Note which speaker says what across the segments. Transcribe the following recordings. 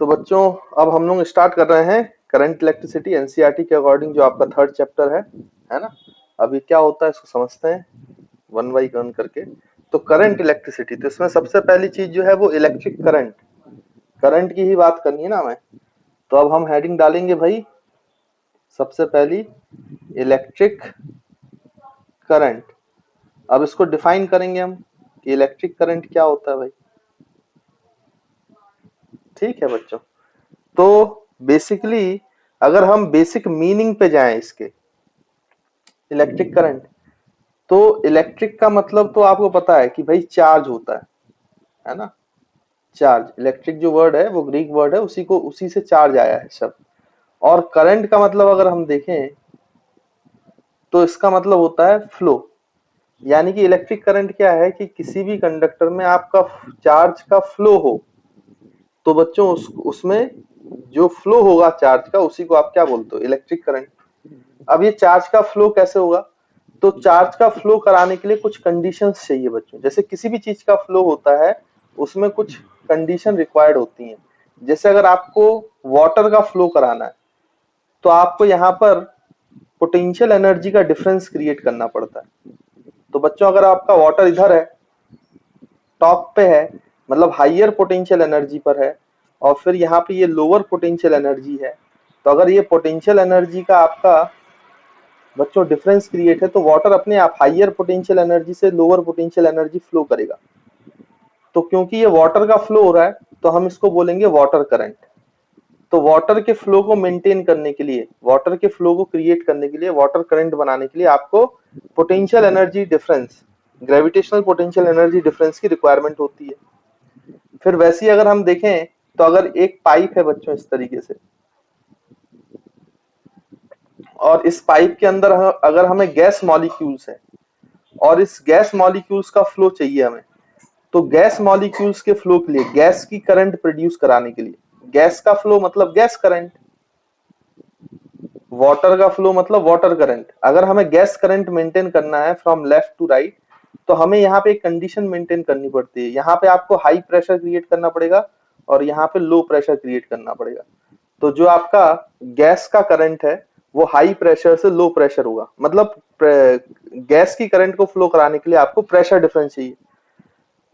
Speaker 1: तो बच्चों अब हम लोग स्टार्ट कर रहे हैं करंट इलेक्ट्रिसिटी एनसीईआरटी के अकॉर्डिंग, जो आपका थर्ड चैप्टर है ना। अभी क्या होता है इसको समझते हैं वन बाई वन करके। तो करंट इलेक्ट्रिसिटी, तो इसमें सबसे पहली चीज जो है वो इलेक्ट्रिक करंट, करंट की ही बात करनी है ना हमें। तो अब हम हेडिंग डालेंगे भाई, सबसे पहली इलेक्ट्रिक करंट। अब इसको डिफाइन करेंगे हम कि इलेक्ट्रिक करंट क्या होता है भाई। ठीक है बच्चों, तो बेसिकली अगर हम बेसिक मीनिंग पे जाएं इसके, इलेक्ट्रिक करंट, तो इलेक्ट्रिक का मतलब तो आपको पता है कि भाई चार्ज होता है ना। चार्ज, इलेक्ट्रिक जो वर्ड है वो ग्रीक वर्ड है, उसी से चार्ज आया है सब। और करंट का मतलब अगर हम देखें तो इसका मतलब होता है फ्लो। यानी कि इलेक्ट्रिक करंट क्या है कि किसी भी कंडक्टर में आपका चार्ज का फ्लो हो, तो बच्चों उसमें जो फ्लो होगा चार्ज का, उसी को आप क्या बोलते हो, इलेक्ट्रिक करंट। अब ये चार्ज का फ्लो कैसे होगा, तो चार्ज का फ्लो कराने के लिए कुछ कंडीशंस चाहिए बच्चों। जैसे किसी भी चीज का फ्लो होता है उसमें कुछ कंडीशन रिक्वायर्ड होती हैं। जैसे अगर आपको वाटर का फ्लो कराना है तो आपको यहाँ पर पोटेंशियल एनर्जी का डिफरेंस क्रिएट करना पड़ता है। तो बच्चों अगर आपका वाटर इधर है, टॉप पे है, मतलब हाइयर पोटेंशियल एनर्जी पर है, और फिर यहाँ पे ये लोअर पोटेंशियल एनर्जी है, तो अगर ये पोटेंशियल एनर्जी का आपका बच्चों डिफरेंस क्रिएट है, तो वाटर अपने आप हाइयर पोटेंशियल एनर्जी से लोअर पोटेंशियल एनर्जी फ्लो करेगा। तो क्योंकि ये वाटर का फ्लो हो रहा है तो हम इसको बोलेंगे वाटर करंट। तो वाटर के फ्लो को मेंटेन करने के लिए, वाटर के फ्लो को क्रिएट करने के लिए, वाटर करंट बनाने के लिए आपको potential energy difference, gravitational potential energy difference की रिक्वायरमेंट होती है। फिर वैसे ही अगर हम देखें तो अगर एक पाइप है बच्चों इस तरीके से, और इस पाइप के अंदर अगर हमें गैस मॉलिक्यूल्स है और इस गैस मॉलिक्यूल्स का फ्लो चाहिए हमें, तो गैस मॉलिक्यूल्स के फ्लो के लिए, गैस की करंट प्रोड्यूस कराने के लिए, गैस का फ्लो मतलब गैस करंट, वाटर का फ्लो मतलब वाटर करंट। अगर हमें गैस करंट मेंटेन करना है फ्रॉम लेफ्ट टू राइट, तो हमें यहाँ पे एक कंडीशन मेंटेन करनी पड़ती है। यहाँ पे आपको हाई प्रेशर क्रिएट करना पड़ेगा और यहाँ पे लो प्रेशर क्रिएट करना पड़ेगा। तो जो आपका गैस का करंट है वो हाई प्रेशर से लो प्रेशर होगा, मतलब गैस की करंट को फ्लो कराने के लिए आपको प्रेशर डिफरेंस चाहिए।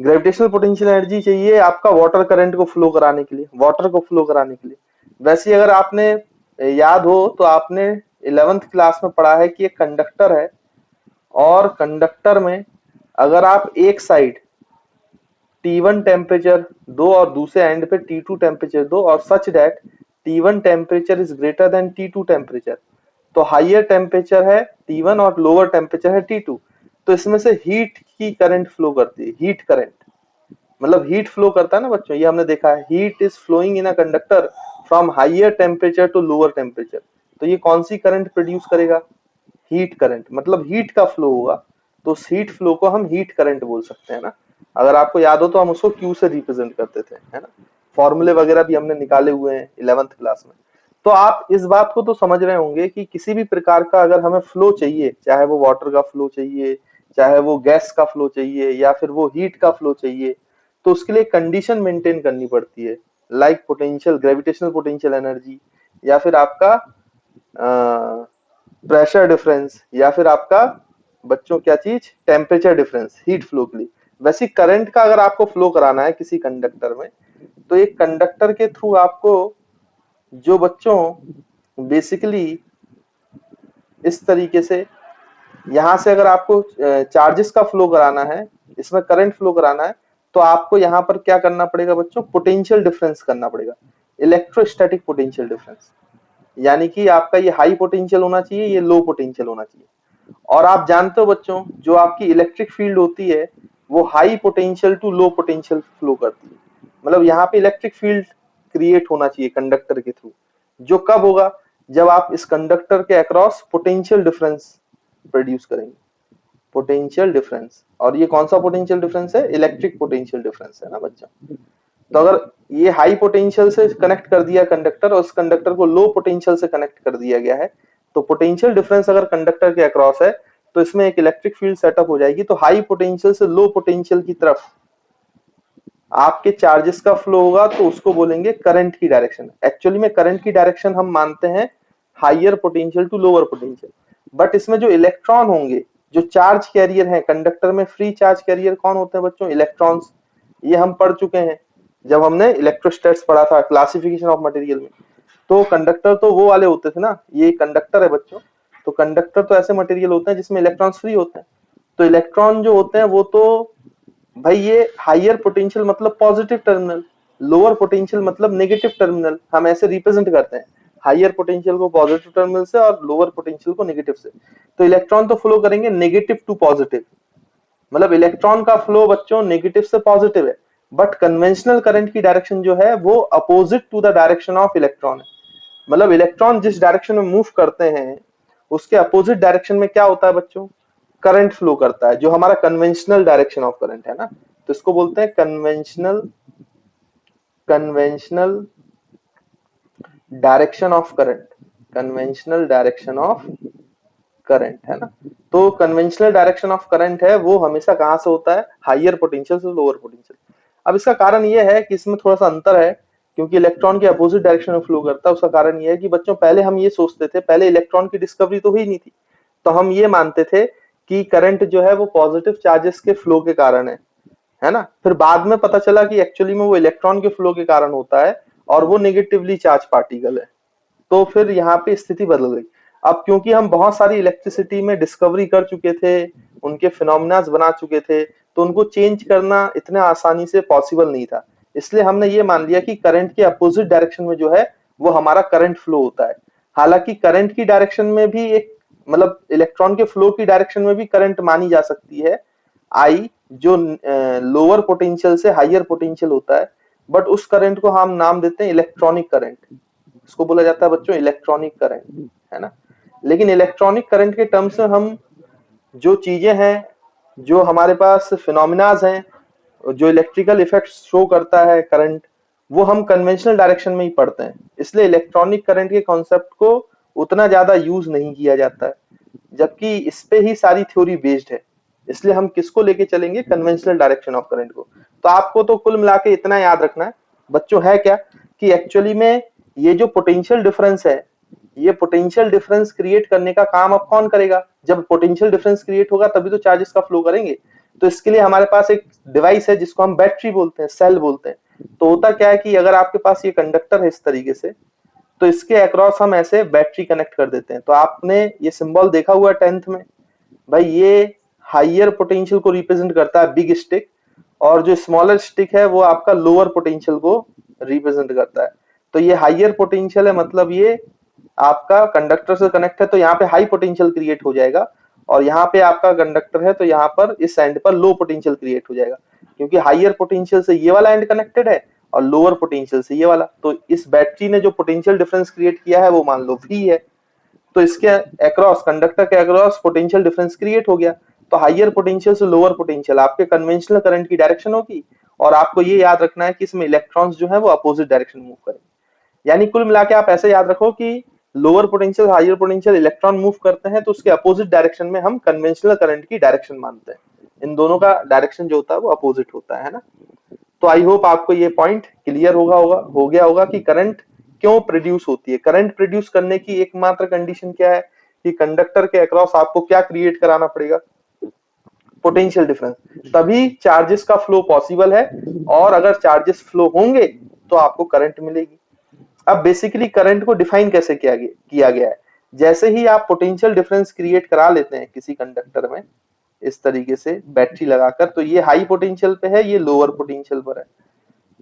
Speaker 1: ग्रेविटेशनल पोटेंशियल एनर्जी चाहिए आपका वाटर करंट को फ्लो कराने के लिए, वाटर को फ्लो कराने के लिए। वैसे अगर आपने याद हो तो आपने 11th क्लास में पढ़ा है कि एक कंडक्टर है, और कंडक्टर में अगर आप एक साइड T1 टेम्परेचर दो और दूसरे एंड पे T2 टेम्परेचर दो, और such that T1 temperature is greater than T2 temperature, तो हाइयर टेम्परेचर है T1 और लोअर टेम्परेचर है T2, तो इसमें से हीट की करंट फ्लो करती है, हीट करंट। मतलब हीट फ्लो करता है ना बच्चों, ये हमने देखा है, heat is flowing in a conductor from higher temperature to lower temperature. तो ये कौन सी करंट प्रोड्यूस करेगा, हीट करंट, मतलब हीट का फ्लो होगा। तो उस हीट फ्लो को हम हीट करंट बोल सकते हैं ना। अगर आपको याद हो तो हम उसको क्यू से रिप्रेजेंट करते थे, है ना। फॉर्मूले वगैरह भी हमने निकाले हुए हैं 11th क्लास में। तो आप इस बात को तो समझ रहे होंगे कि किसी भी प्रकार का अगर हमें फ्लो चाहिए, चाहे वो वाटर का फ्लो चाहिए, चाहे वो गैस का फ्लो चाहिए, या फिर वो हीट का फ्लो चाहिए, तो उसके लिए कंडीशन मेंटेन करनी पड़ती है, like potential, gravitational potential energy, या फिर आपका प्रेशर डिफरेंस, या फिर आपका बच्चों क्या चीज, टेम्परेचर डिफरेंस, हीट फ्लो के लिए। वैसे करंट का अगर आपको फ्लो कराना है किसी कंडक्टर में, तो एक कंडक्टर के थ्रू आपको जो बच्चों बेसिकली इस तरीके से, यहां से अगर आपको चार्जेस का फ्लो कराना है, इसमें करंट फ्लो कराना है, तो आपको यहाँ पर क्या करना पड़ेगा बच्चों, पोटेंशियल डिफरेंस करना पड़ेगा, इलेक्ट्रोस्टैटिक पोटेंशियल डिफरेंस। यानी कि आपका ये हाई पोटेंशियल होना चाहिए, ये लो पोटेंशियल होना चाहिए। और आप जानते हो बच्चों, जो आपकी इलेक्ट्रिक फील्ड होती है वो high potential to low potential flow करती है। मतलब यहाँ पे इलेक्ट्रिक फील्ड क्रिएट होना चाहिए कंडक्टर के थ्रू, जो कब होगा, जब आप इस कंडक्टर के अक्रॉस पोटेंशियल डिफरेंस प्रोड्यूस करेंगे, पोटेंशियल डिफरेंस। और ये कौन सा पोटेंशियल डिफरेंस है, इलेक्ट्रिक पोटेंशियल डिफरेंस है ना बच्चों। तो अगर ये हाई पोटेंशियल से कनेक्ट कर दिया कंडक्टर और उस कंडक्टर को लो पोटेंशियल से कनेक्ट कर दिया गया है, तो पोटेंशियल डिफरेंस अगर कंडक्टर के अक्रॉस है तो इसमें एक इलेक्ट्रिक फील्ड सेटअप हो जाएगी। तो हाई पोटेंशियल से लो पोटेंशियल की तरफ आपके चार्जेस का फ्लो होगा तो उसको बोलेंगे करंट की डायरेक्शन। एक्चुअली में करंट की डायरेक्शन हम मानते हैं higher potential to lower potential, but इसमें जो इलेक्ट्रॉन होंगे, जो चार्ज कैरियर हैं कंडक्टर में, फ्री चार्ज कैरियर कौन होते हैं बच्चों? इलेक्ट्रॉन्स। ये हम पढ़ चुके हैं जब हमने इलेक्ट्रोस्टैट्स पढ़ा था, क्लासिफिकेशन ऑफ मटेरियल में। तो कंडक्टर तो वो वाले होते थे ना, ये कंडक्टर है बच्चों। तो कंडक्टर तो ऐसे मटेरियल होते हैं जिसमें इलेक्ट्रॉन्स फ्री होते हैं। तो इलेक्ट्रॉन जो होते हैं वो तो भाई ये हाइयर पोटेंशियल मतलब पॉजिटिव टर्मिनल, लोअर पोटेंशियल मतलब नेगेटिव टर्मिनल, हम ऐसे रिप्रेजेंट करते हैं हाइयर पोटेंशियल को पॉजिटिव टर्मिनल से और लोअर पोटेंशियल को नेगेटिव से। तो इलेक्ट्रॉन तो फ्लो करेंगे नेगेटिव टू पॉजिटिव, मतलब इलेक्ट्रॉन का फ्लो बच्चों नेगेटिव से पॉजिटिव है, बट कन्वेंशनल करंट की डायरेक्शन जो है वो opposite to the direction of electron है। मतलब इलेक्ट्रॉन जिस डायरेक्शन में मूव करते हैं उसके अपोजिट डायरेक्शन में क्या होता है बच्चों? करंट फ्लो करता है, जो हमारा कन्वेंशनल डायरेक्शन ऑफ करंट है ना। तो इसको बोलते हैं conventional conventional direction of current, conventional direction of current है ना। तो कन्वेंशनल डायरेक्शन ऑफ करंट है वो हमेशा कहां से होता है? हाइयर पोटेंशियल से लोअर पोटेंशियल। अब इसका कारण ये है कि इसमें थोड़ा सा अंतर है, क्योंकि इलेक्ट्रॉन के अपोजिट डायरेक्शन में फ्लो करता है। उसका कारण ये है कि बच्चों पहले हम ये सोचते थे, पहले इलेक्ट्रॉन की डिस्कवरी तो हुई नहीं थी, तो हम ये मानते थे कि करंट जो है वो पॉजिटिव चार्जेस के फ्लो के कारण है ना। फिर बाद में पता चला कि एक्चुअली में वो इलेक्ट्रॉन के फ्लो के कारण होता है और वो नेगेटिवली चार्ज पार्टिकल है। तो फिर यहाँ पे स्थिति बदल गई। अब क्योंकि हम बहुत सारी इलेक्ट्रिसिटी में डिस्कवरी कर चुके थे, उनके फिनोमिनास बना चुके थे, तो उनको चेंज करना इतने आसानी से पॉसिबल नहीं था। इसलिए हमने ये मान लिया कि करंट के अपोजिट डायरेक्शन में जो है वो हमारा करंट फ्लो होता है। हालांकि करंट की डायरेक्शन में भी एक, मतलब इलेक्ट्रॉन के फ्लो की डायरेक्शन में भी करंट मानी जा सकती है आई, जो लोअर पोटेंशियल से हाइयर पोटेंशियल होता है, बट उस करंट को हम नाम देते हैं इलेक्ट्रॉनिक करंट। इसको बोला जाता है बच्चों इलेक्ट्रॉनिक करंट, है ना। लेकिन इलेक्ट्रॉनिक करंट के टर्म्स में हम जो चीजें हैं, जो हमारे पास फिनोमिनाज हैं, जो इलेक्ट्रिकल इफेक्ट शो करता है करंट, वो हम कन्वेंशनल डायरेक्शन में ही पढ़ते हैं। इसलिए इलेक्ट्रॉनिक करंट के कॉन्सेप्ट को उतना ज्यादा यूज नहीं किया जाता है, जबकि इस पे ही सारी थ्योरी बेस्ड है। इसलिए हम किसको लेके चलेंगे? कन्वेंशनल डायरेक्शन ऑफ करंट को। तो आपको तो कुल मिला के इतना याद रखना है बच्चों, है क्या कि एक्चुअली में ये जो पोटेंशियल डिफरेंस है, ये पोटेंशियल डिफरेंस क्रिएट करने का काम अब कौन करेगा? जब पोटेंशियल डिफरेंस क्रिएट होगा तभी तो चार्जेस का फ्लो करेंगे। तो इसके लिए हमारे पास एक डिवाइस है जिसको हम बैटरी बोलते हैं, सेल बोलते हैं। तो होता क्या है कि अगर आपके पास ये कंडक्टर है इस तरीके से, तो इसके अक्रॉस हम ऐसे बैटरी कनेक्ट कर देते हैं। तो आपने ये सिंबल देखा हुआ 10th में भाई, ये हाइयर पोटेंशियल को रिप्रेजेंट करता है बिग स्टिक, और जो स्मॉलर स्टिक है वो आपका लोअर पोटेंशियल को रिप्रेजेंट करता है। तो ये हाइयर पोटेंशियल है, मतलब ये आपका कंडक्टर से कनेक्ट है, तो यहाँ पे हाई पोटेंशियल क्रिएट हो जाएगा, और यहाँ पे आपका कंडक्टर है तो यहाँ पर इस एंड पर लो पोटेंशियल क्रिएट हो जाएगा, क्योंकि हाइयर पोटेंशियल से ये वाला एंड कनेक्टेड है और लोअर पोटेंशियल से ये वाला। तो इस बैटरी ने जो पोटेंशियल डिफरेंस क्रिएट किया है वो मान लो V है, तो इसके अक्रॉस, कंडक्टर के अक्रॉस पोटेंशियल डिफरेंस क्रिएट हो गया। तो हाइयर पोटेंशियल से लोअर पोटेंशियल आपके कन्वेंशनल करंट की डायरेक्शन होगी, और आपको ये याद रखना है कि इसमें इलेक्ट्रॉन्स जो है वो अपोजिट डायरेक्शन मूव करेंगे। यानी कुल मिला के आप ऐसे याद रखो कि lower potential higher potential electron move करते हैं, तो उसके अपोजिट डायरेक्शन में हम कन्वेंशनल करंट की डायरेक्शन मानते हैं। इन दोनों का डायरेक्शन जो होता है वो अपोजिट होता है ना। तो आई होप आपको ये पॉइंट क्लियर हो गया होगा कि करंट क्यों प्रोड्यूस होती है। करंट प्रोड्यूस करने की एकमात्र कंडीशन क्या है कि कंडक्टर के अक्रॉस आपको क्या क्रिएट कराना पड़ेगा? पोटेंशियल डिफरेंस, तभी चार्जेस का फ्लो पॉसिबल है, और अगर चार्जेस फ्लो होंगे तो आपको करंट मिलेगी। अब बेसिकली करंट को डिफाइन कैसे किया गया है? जैसे ही आप पोटेंशियल डिफरेंस क्रिएट करा लेते हैं किसी कंडक्टर में इस तरीके से बैटरी लगाकर, तो ये हाई पोटेंशियल पे है, ये लोअर पोटेंशियल पर है।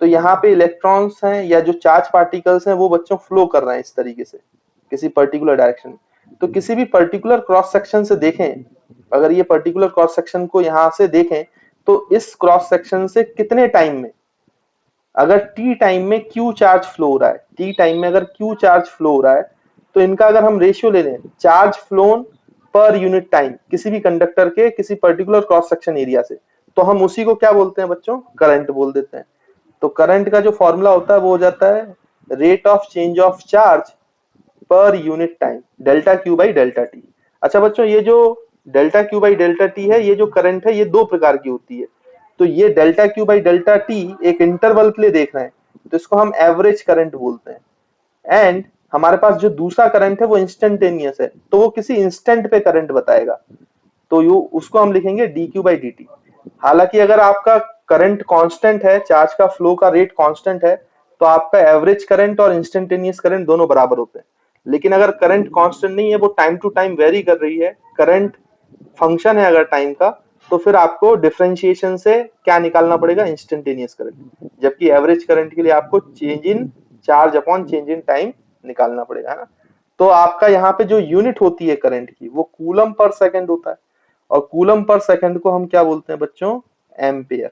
Speaker 1: तो यहाँ पे इलेक्ट्रॉन्स हैं या जो चार्ज पार्टिकल्स हैं वो बच्चों फ्लो कर रहे हैं इस तरीके से किसी पर्टिकुलर डायरेक्शन में। तो किसी भी पर्टिकुलर क्रॉस सेक्शन से देखें, अगर ये पर्टिकुलर क्रॉस सेक्शन को यहाँ से देखें, तो इस क्रॉस सेक्शन से कितने टाइम में, अगर टी टाइम में क्यू चार्ज फ्लो हो रहा है, टी टाइम में अगर क्यू चार्ज फ्लो हो रहा है, तो इनका अगर हम रेशियो ले लें, चार्ज फ्लोन पर यूनिट टाइम किसी भी कंडक्टर के किसी पर्टिकुलर क्रॉस सेक्शन एरिया से, तो हम उसी को क्या बोलते हैं बच्चों? करंट बोल देते हैं। तो करंट का जो फॉर्मूला होता है वो हो जाता है rate of change of charge per unit time, delta Q by delta T. अच्छा बच्चों, ये जो delta Q by delta T है, ये जो करंट है ये दो प्रकार की होती है। तो ये delta Q by delta T एक इंटरवल के लिए देख रहे हैं, तो इसको हम एवरेज करंट बोलते हैं। एंड हमारे पास जो दूसरा करंट है वो इंस्टेंटेनियस है, तो वो किसी इंस्टेंट पे करंट बताएगा, तो यू उसको हम लिखेंगे D Q by D T. हालांकि अगर आपका करंट कांस्टेंट है, चार्ज का फ्लो का रेट कांस्टेंट है, तो आपका एवरेज करंट और इंस्टेंटेनियस करंट दोनों बराबर होते हैं। लेकिन अगर करंट कांस्टेंट नहीं है, वो टाइम टू टाइम वेरी कर रही है, करंट फंक्शन है अगर टाइम का, तो फिर आपको डिफरेंशिएशन से क्या निकालना पड़ेगा, इंस्टेंटेनियस करंट। जबकि एवरेज करंट के लिए आपको change in charge upon change in time निकालना पड़ेगा, है ना। तो आपका यहाँ पे जो यूनिट होती है करंट की, वो कूलम पर सेकंड होता है, और कूलम पर सेकंड को हम क्या बोलते हैं बच्चों, एम्पियर।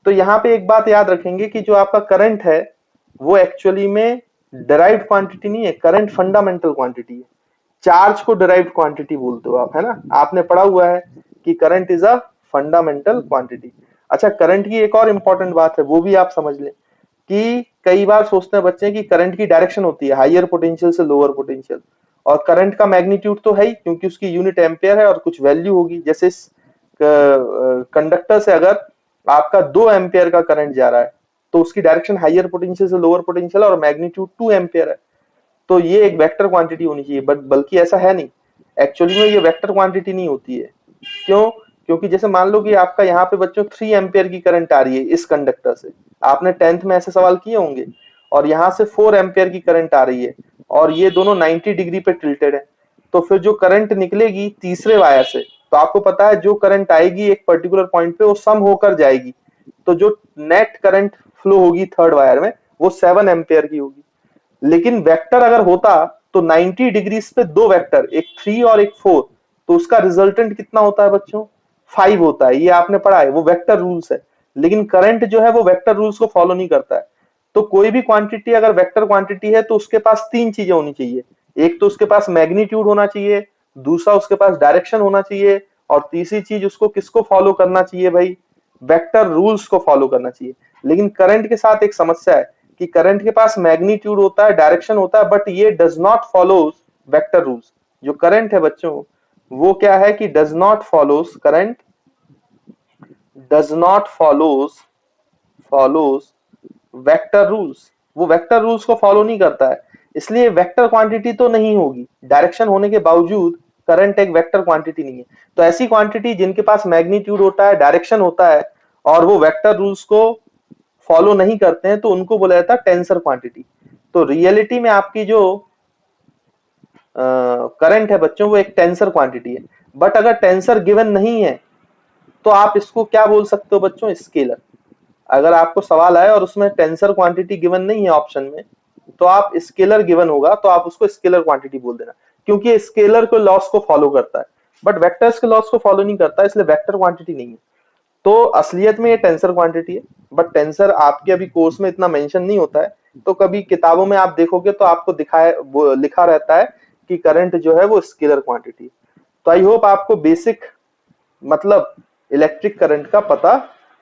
Speaker 1: तो यहाँ पे एक बात याद रखेंगे कि जो आपका करंट है वो एक्चुअली में डिराइव्ड क्वांटिटी नहीं है, करंट फंडामेंटल क्वांटिटी है। चार्ज को डिराइव्ड क्वांटिटी बोलते हो आप, है ना, आपने पढ़ा हुआ है कि current is a fundamental quantity. अच्छा, करंट की एक और इंपॉर्टेंट बात है, वो भी आप समझ लें कि कई बार सोचते हैं बच्चे कि करंट की डायरेक्शन होती है हायर पोटेंशियल से लोअर पोटेंशियल, और करंट का मैग्नीट्यूड तो है ही, क्योंकि उसकी यूनिट एम्पियर है और कुछ वैल्यू होगी। जैसे इस कंडक्टर से अगर आपका 2 एम्पियर का करंट जा रहा है, तो उसकी डायरेक्शन हायर पोटेंशियल से लोअर पोटेंशियल और मैग्नीट्यूड 2 एम्पियर है, तो ये एक वेक्टर क्वांटिटी होनी चाहिए, बट बल्कि ऐसा है नहीं, एक्चुअली में ये वेक्टर क्वांटिटी नहीं होती है। क्यों? क्योंकि जैसे मान लो कि आपका यहाँ पे बच्चों 3 एम्पियर की करंट आ रही है इस कंडक्टर से, आपने 10th में ऐसे सवाल किए होंगे, और यहाँ से 4 एम्पियर की करंट आ रही है, और ये दोनों 90 डिग्री पे टिल्टेड है, तो फिर जो करंट निकलेगी तीसरे वायर से, तो आपको पता है जो करंट आएगी एक पर्टिकुलर पॉइंट पे वो सम होकर जाएगी, तो जो नेट करंट फ्लो होगी थर्ड वायर में वो 7 एम्पियर की होगी। लेकिन वेक्टर अगर होता तो 90 डिग्री पे दो वेक्टर, एक 3 और एक 4, तो उसका रिजल्टेंट कितना होता है बच्चों, 5 होता है, ये आपने पढ़ा है, वो वेक्टर रूल्स है। लेकिन करंट जो है वो वेक्टर रूल्स को फॉलो नहीं करता है। तो कोई भी क्वांटिटी अगर वेक्टर क्वांटिटी है तो उसके पास तीन चीजें होनी चाहिए, एक तो उसके पास मैग्नीट्यूड होना चाहिए, दूसरा उसके पास डायरेक्शन होना चाहिए, और तीसरी चीज उसको किसको फॉलो करना चाहिए भाई, वेक्टर रूल्स को फॉलो करना चाहिए। लेकिन करंट के साथ एक समस्या है कि करंट के पास मैग्नीट्यूड होता है, डायरेक्शन होता है, बट ये does not follows vector rules. जो करंट है बच्चों वो क्या है कि does not follows, current does not follows vector rules, वो वेक्टर रूल्स को फॉलो नहीं करता है, इसलिए वेक्टर क्वांटिटी तो नहीं होगी, डायरेक्शन होने के बावजूद करंट एक वेक्टर क्वांटिटी नहीं है। तो ऐसी क्वांटिटी जिनके पास मैग्नीट्यूड होता है, डायरेक्शन होता है, और वो वेक्टर रूल्स को फॉलो नहीं करते हैं, तो उनको बोला जाता है टेंसर क्वांटिटी। तो रियलिटी में आपकी जो करंट है बच्चों वो एक टेंसर क्वांटिटी है, बट अगर टेंसर गिवन नहीं है तो आप इसको क्या बोल सकते हो बच्चों, स्केलर। अगर आपको सवाल आए और उसमें टेंसर क्वांटिटी गिवन नहीं है ऑप्शन में, तो आप स्केलर गिवन होगा तो आप उसको स्केलर क्वांटिटी बोल देना, क्योंकि स्केलर को लॉस को फॉलो करता है, बट वेक्टर्स के लॉस को फॉलो नहीं करता, इसलिए वेक्टर क्वांटिटी नहीं है। तो असलियत में ये टेंसर क्वांटिटी है, बट टेंसर आपके अभी कोर्स में इतना मेंशन नहीं होता है, तो कभी किताबों में आप देखोगे तो आपको दिखाए वो लिखा रहता है कि करंट जो है वो स्केलर क्वांटिटी। तो आई होप आपको बेसिक मतलब इलेक्ट्रिक करंट का पता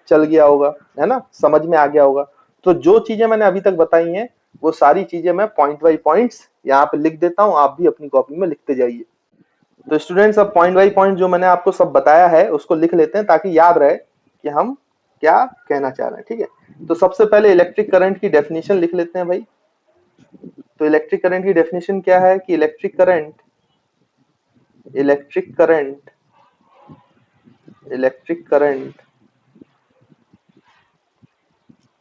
Speaker 1: चल गया होगा, है ना, समझ में आ गया होगा। तो जो चीजें मैंने अभी तक बताई हैं वो सारी चीजें मैं पॉइंट बाई पॉइंट्स यहाँ पे लिख देता हूँ, आप भी अपनी कॉपी में लिखते जाइए। तो स्टूडेंट्स अब पॉइंट बाई पॉइंट जो मैंने आपको सब बताया है उसको लिख लेते हैं, ताकि याद रहे कि हम क्या कहना चाह रहे हैं, ठीक है। तो सबसे पहले इलेक्ट्रिक करंट की डेफिनेशन लिख लेते हैं भाई। तो इलेक्ट्रिक करंट की डेफिनेशन क्या है कि electric current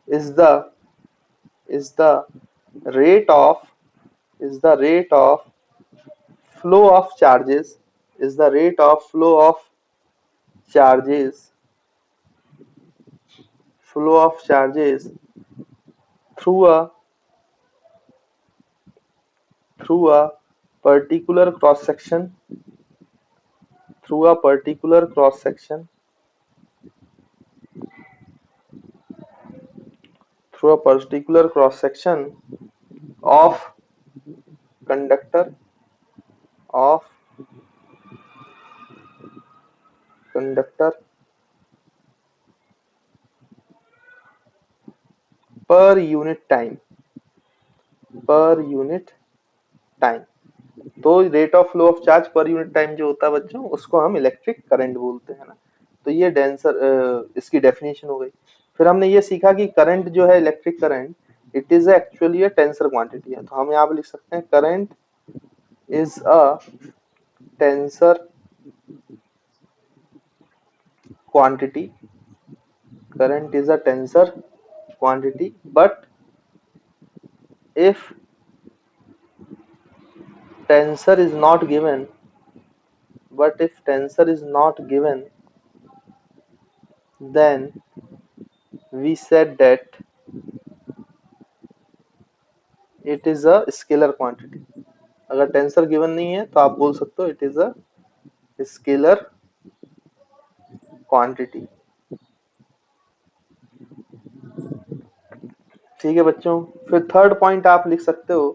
Speaker 1: is the rate of flow of charges through a particular cross section of conductor per unit time। तो rate of flow of charge per unit time जो होता है बच्चों उसको हम इलेक्ट्रिक करंट बोलते हैं ना। तो ये डेंसर इसकी डेफिनेशन हो गई। फिर हमने ये सीखा कि करंट जो है, electric current, it is actually a tensor quantity है। तो हम यहाँ पे लिख सकते हैं current is a tensor quantity, current is a tensor quantity, but if tensor is not given, then we said that it is a scalar quantity. अगर tensor given नहीं है तो आप बोल सकते हो it is a scalar quantity. ठीक है बच्चों, फिर थर्ड पॉइंट आप लिख सकते हो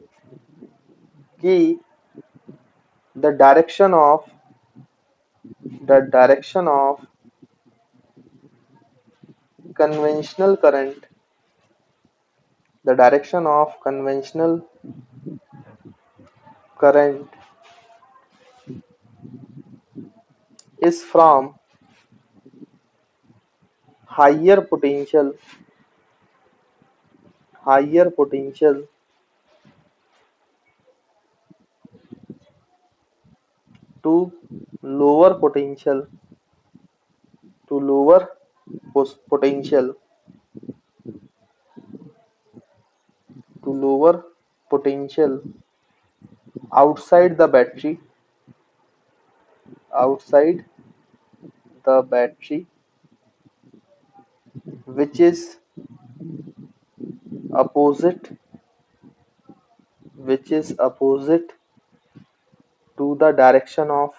Speaker 1: कि the direction of conventional current, the direction of conventional current is from higher potential to lower potential potential to lower potential outside the battery which is opposite to the direction of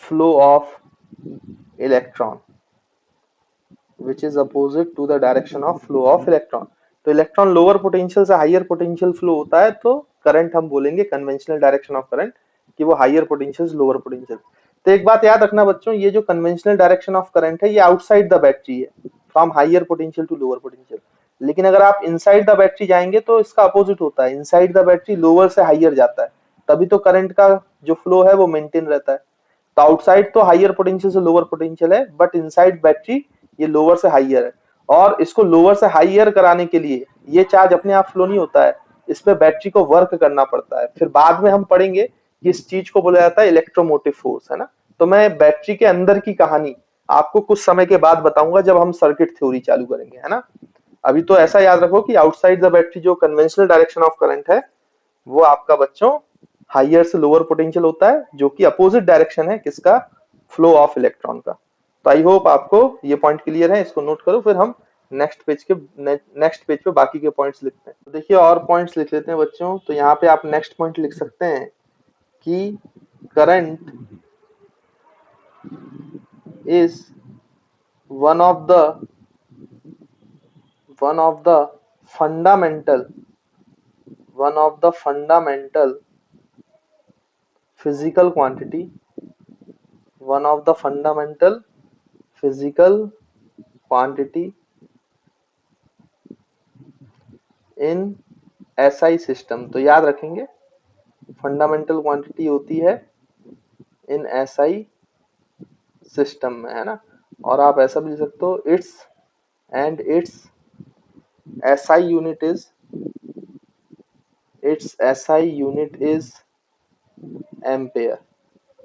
Speaker 1: flow of electron, तो electron lower potential से higher potential flow होता है तो current हम बोलेंगे conventional direction of current कि वो higher potential से लोअर पोटेंशियल। तो एक बात याद रखना बच्चों, ये जो कन्वेंशनल डायरेक्शन ऑफ करंट है ये आउटसाइड द बैटरी है, from higher potential to lower potential. लेकिन अगर आप इनसाइड द बैटरी जाएंगे तो इसका अपोजिट होता है, इनसाइड द बैटरी लोअर से हायर जाता है, तभी तो करंट का जो फ्लो है वो मेंटेन रहता है। तो आउटसाइड तो हायर पोटेंशियल से लोअर पोटेंशियल है, बट इनसाइड बैटरी ये लोअर से हायर है। और इसको लोअर से हायर कराने के लिए ये चार्ज अपने आप फ्लो नहीं होता है, इस पे बैटरी को वर्क करना पड़ता है। फिर बाद में हम पढ़ेंगे कि इस चीज को बोला जाता है इलेक्ट्रोमोटिव फोर्स, है ना। तो मैं बैटरी के अंदर की कहानी आपको कुछ समय के बाद बताऊंगा जब हम सर्किट थ्योरी चालू करेंगे, है ना। अभी तो ऐसा याद रखो कि आउटसाइड द बैटरी जो कन्वेंशनल डायरेक्शन ऑफ करंट है वो आपका बच्चों हायर से लोअर पोटेंशियल होता है, जो कि अपोजिट डायरेक्शन है किसका, फ्लो ऑफ इलेक्ट्रॉन का। तो आई होप आपको ये पॉइंट क्लियर है, इसको नोट करो, फिर हम नेक्स्ट पेज पे बाकी के पॉइंट्स लिखते हैं। तो देखिए और पॉइंट्स लिख लेते हैं बच्चों। तो यहाँ पे आप नेक्स्ट पॉइंट लिख सकते हैं कि current is one of the fundamental physical quantity in SI system. तो याद रखेंगे फंडामेंटल क्वांटिटी होती है इन SI सिस्टम में, है ना। और आप ऐसा भी लिख सकते हो it's SI unit is ampere.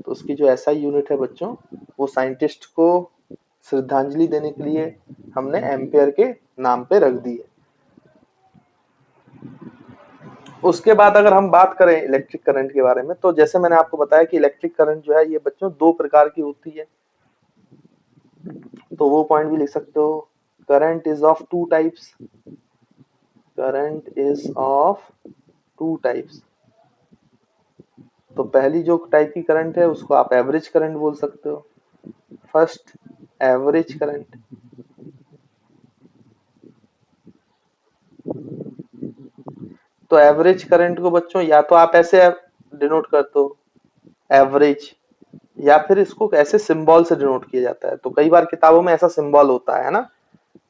Speaker 1: तो उसकी जो SI यूनिट है बच्चों वो साइंटिस्ट को श्रद्धांजलि देने के लिए हमने एम्पेयर के नाम पे रख दी है। उसके बाद अगर हम बात करें इलेक्ट्रिक करंट के बारे में, तो जैसे मैंने आपको बताया कि इलेक्ट्रिक करंट जो है ये बच्चों दो प्रकार की होती है, तो वो पॉइंट भी लिख सकते हो। Current is of two types. तो पहली जो टाइप की करंट है उसको आप एवरेज करंट बोल सकते हो। फर्स्ट एवरेज करंट, तो एवरेज करंट को बच्चों या तो आप ऐसे डिनोट करते हो एवरेज, या फिर इसको ऐसे सिंबल से डिनोट किया जाता है। तो कई बार किताबों में ऐसा सिंबल होता है ना,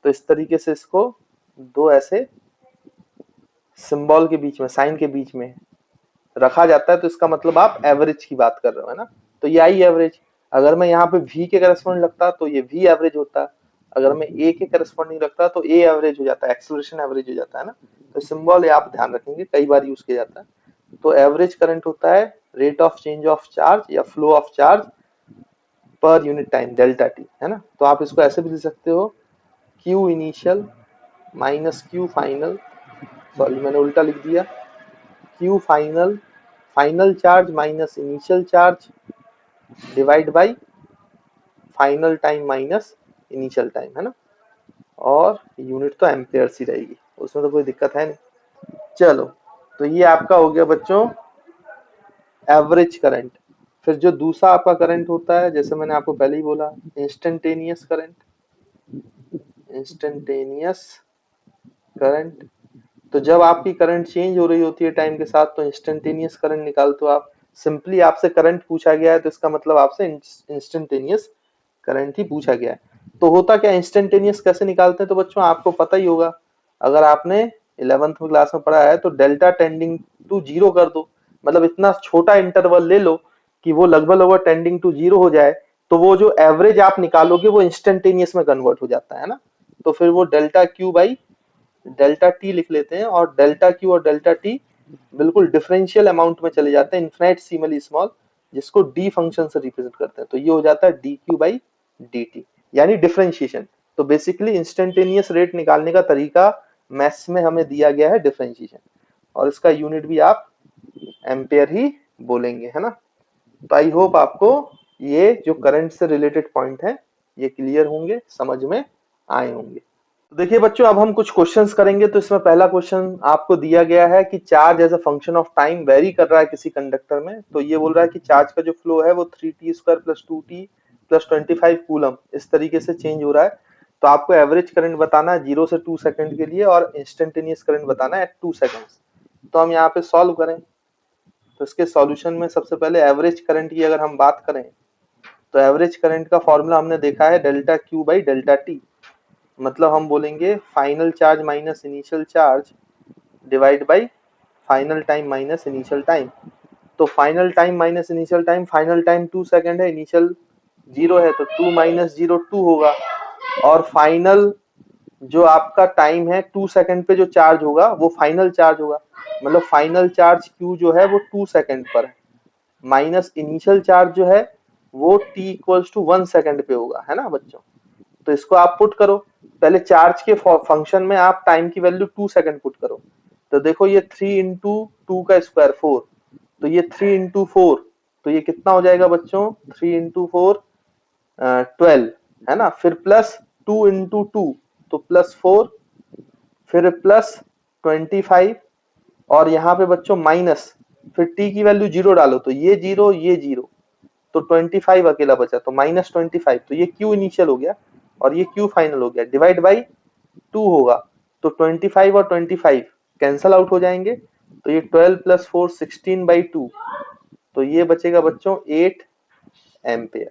Speaker 1: तो इस तरीके से इसको दो ऐसे सिंबल के बीच में, साइन के बीच में रखा जाता है तो इसका मतलब आप एवरेज की बात कर रहे हो, है ना। तो ये आई एवरेज। अगर मैं यहाँ पे v के करस्पॉन्डिंग लगता तो ये v एवरेज होता। अगर मैं a के करस्पॉन्डिंग लगता तो a एवरेज हो जाता है, एक्सेलरेशन एवरेज हो जाता है ना। तो सिंबल आप ध्यान रखेंगे, कई बार यूज किया जाता है। तो एवरेज करंट होता है rate of change of charge या flow of charge per unit time, delta T, है ना। तो आप इसको ऐसे भी लिख सकते हो, Q initial minus Q final, sorry मैंने उल्टा लिख दिया, Q final, final charge minus initial charge divide by final time minus initial time, है ना। और यूनिट तो एम्पेयर्स ही रहेगी, उसमें तो कोई दिक्कत है नहीं। चलो, तो ये आपका हो गया बच्चों एवरेज करंट। फिर जो दूसरा आपका करंट होता है, जैसे मैंने आपको पहले ही बोला, इंस्टेंटेनियस करंट। इंस्टेंटेनियस करंट, तो जब आपकी करंट चेंज हो रही होती है टाइम के साथ तो इंस्टेंटेनियस करंट निकालते हो आप। सिंपली आपसे करंट पूछा गया है तो इसका मतलब आपसे इंस्टेंटेनियस करंट ही पूछा गया है। तो होता क्या, इंस्टेंटेनियस कैसे निकालते हैं तो बच्चों आपको पता ही होगा, अगर आपने 11th में क्लास में पढ़ा है तो डेल्टा टेंडिंग टू जीरो कर दो। मतलब इतना छोटा इंटरवल ले लो कि वो लगभग लगभग टेंडिंग टू जीरो हो जाए, तो वो जो एवरेज आप निकालोगे वो इंस्टेंटेनियस में कन्वर्ट हो जाता है ना। तो फिर वो delta Q by delta T लिख लेते हैं, और डेल्टा क्यू और डेल्टा टी बिल्कुल डिफरेंशियल अमाउंट में चले जाते हैं, इनफाइनाइटेसिमली स्मॉल, जिसको डी फंक्शन से रिप्रेजेंट करते हैं। तो ये हो जाता है D Q by D T, यानी डिफरेंशिएशन। तो बेसिकली इंस्टेंटेनियस रेट निकालने का तरीका मैथ्स में हमें दिया गया है डिफरेंशिएशन, और इसका यूनिट भी आप एम्पेयर ही बोलेंगे, है ना। तो आई होप आपको ये जो करंट से रिलेटेड पॉइंट है ये क्लियर होंगे, समझ में आए होंगे। तो देखिए बच्चों, अब हम कुछ क्वेश्चंस करेंगे। तो इसमें पहला क्वेश्चन आपको दिया गया है कि charge as a function of time vary कर रहा है किसी कंडक्टर में। तो ये बोल रहा है कि चार्ज का जो फ्लो है वो 3t² plus 2t plus 25 coulomb इस तरीके से चेंज हो रहा है। तो आपको एवरेज करंट बताना है 0 से 2 सेकंड के लिए, और इंस्टेंटेनियस करंट बताना है 2 सेकंड्स। तो हम यहाँ पे सॉल्व करें। तो इसके सॉल्यूशन में सबसे पहले एवरेज करंट की अगर हम बात करें तो एवरेज करंट का फॉर्मूला हमने देखा है delta Q by delta T. मतलब हम बोलेंगे final charge minus initial charge divide by final time minus initial time. तो final time minus initial time, final time 2 second है, इनिशियल 0 है, तो 2 माइनस 0 2 होगा। और फाइनल जो आपका टाइम है 2 सेकंड पे जो चार्ज होगा वो फाइनल चार्ज होगा। मतलब फाइनल चार्ज Q जो है वो 2 सेकंड पर है, माइनस इनिशियल चार्ज जो है वो t इक्वल्स टू 1 सेकंड पे होगा, है ना बच्चों। तो इसको आप पुट करो, पहले चार्ज के फंक्शन में आप टाइम की वैल्यू 2 सेकंड पुट करो। तो देखो ये 3 इंटू 2 का स्क्वायर 4, तो ये 3 इंटू 4, तो ये कितना हो जाएगा बच्चों, 3 इंटू 4 12, है ना। फिर प्लस 2 इंटू 2 तो प्लस 4, फिर प्लस 25, और यहाँ पे बच्चों माइनस, फिर टी की वैल्यू 0 डालो तो ये 0 ये 0, तो 25 अकेला बचा तो माइनस 25। तो ये क्यू इनिशियल हो गया और ये क्यू फाइनल हो गया, डिवाइड बाई 2 होगा। तो 25 और 25 कैंसल आउट हो जाएंगे, तो ये 12 प्लस 4 16/2, तो ये बचेगा बच्चों 8 एम्पेयर।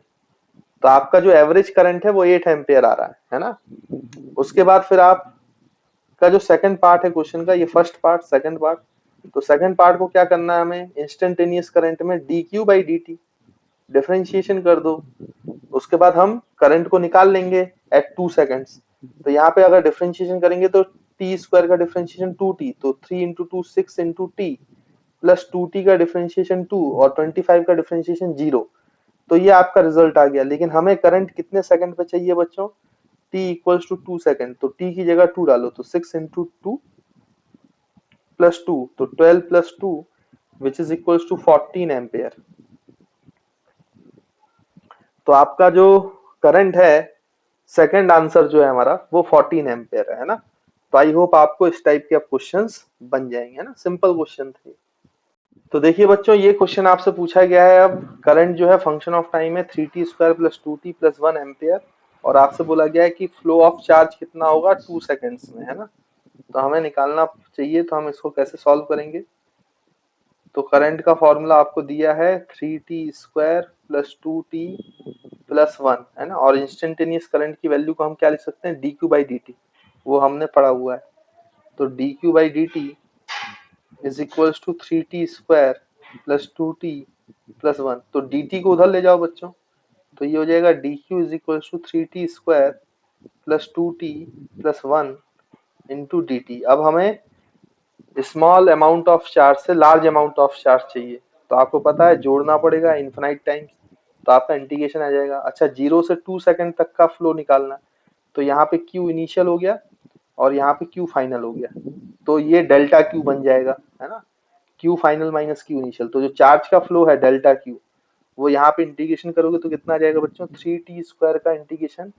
Speaker 1: तो आपका जो एवरेज करंट है वो 8 एम्पेयर आ रहा है ना। उसके बाद फिर आप का जो सेकंड पार्ट है क्वेश्चन का, ये फर्स्ट पार्ट सेकंड पार्ट। तो सेकंड पार्ट को क्या करना है हमें, इंस्टेंटेनियस करंट में D Q by D T differentiation कर दो। उसके बाद हम करंट को निकाल लेंगे एट 2 सेकंड्स। तो यहाँ पे अगर डिफरेंशिएशन करेंगे तो टी स्क्वायर का डिफरेंशिएशन 2t, तो 3 into 2 6 into T plus 2t का डिफरेंशिएशन 2 और 25 का डिफरेंशिएशन 0। तो ये आपका रिजल्ट आ गया। लेकिन हमें करंट कितने सेकंड पे चाहिए बच्चों, t इक्वल्स टू 2 सेकंड। तो t की जगह 2 डालो, तो 6 इंटू 2 प्लस 2, तो 12 plus 2 which is equals to 14 ampere. तो आपका जो करंट है, सेकंड आंसर जो है हमारा वो 14 एम्पेयर है ना। तो आई होप आपको इस टाइप के अब क्वेश्चंस बन जाएंगे, है ना, सिंपल क्वेश्चन थे। तो देखिए बच्चों, ये क्वेश्चन आपसे पूछा गया है, अब करंट जो है फंक्शन ऑफ टाइम है 3t² plus 2t plus 1 ampere, और आपसे बोला गया है कि फ्लो ऑफ चार्ज कितना होगा 2 सेकेंड्स में, है ना। तो हमें निकालना चाहिए, तो हम इसको कैसे सॉल्व करेंगे। तो करंट का फॉर्मूला आपको दिया है 3t² प्लस 2t प्लस 1, है ना। और इंस्टेंटेनियस करंट की वैल्यू को हम क्या लिख सकते हैं, dq बाई dt, वो हमने पढ़ा हुआ है। तो dq by dt is equals to 3t² plus 2t plus 1। तो dt को उधर ले जाओ बच्चों, तो ये हो जाएगा dq is equal to 3t square plus 2t plus 1 into dt। अब हमें स्मॉल अमाउंट ऑफ चार्ज से लार्ज अमाउंट ऑफ चार्ज चाहिए, तो आपको पता है जोड़ना पड़ेगा इन्फिनाइट टाइम्स, तो आपका इंटीग्रेशन आ जाएगा। अच्छा 0 से 2 सेकंड तक का फ्लो निकालना, तो यहाँ पे Q इनिशियल हो गया और यहाँ पे Q फाइनल हो गया, तो ये डेल्टा Q बन जाएगा, है ना। Q final minus Q initial, तो जो चार्ज का फ्लो है डेल्टा Q, वो यहाँ पे इंटीग्रेशन करोगे तो कितना आ जाएगा बच्चों, 3t स्क्वायर का इंटीग्रेशन,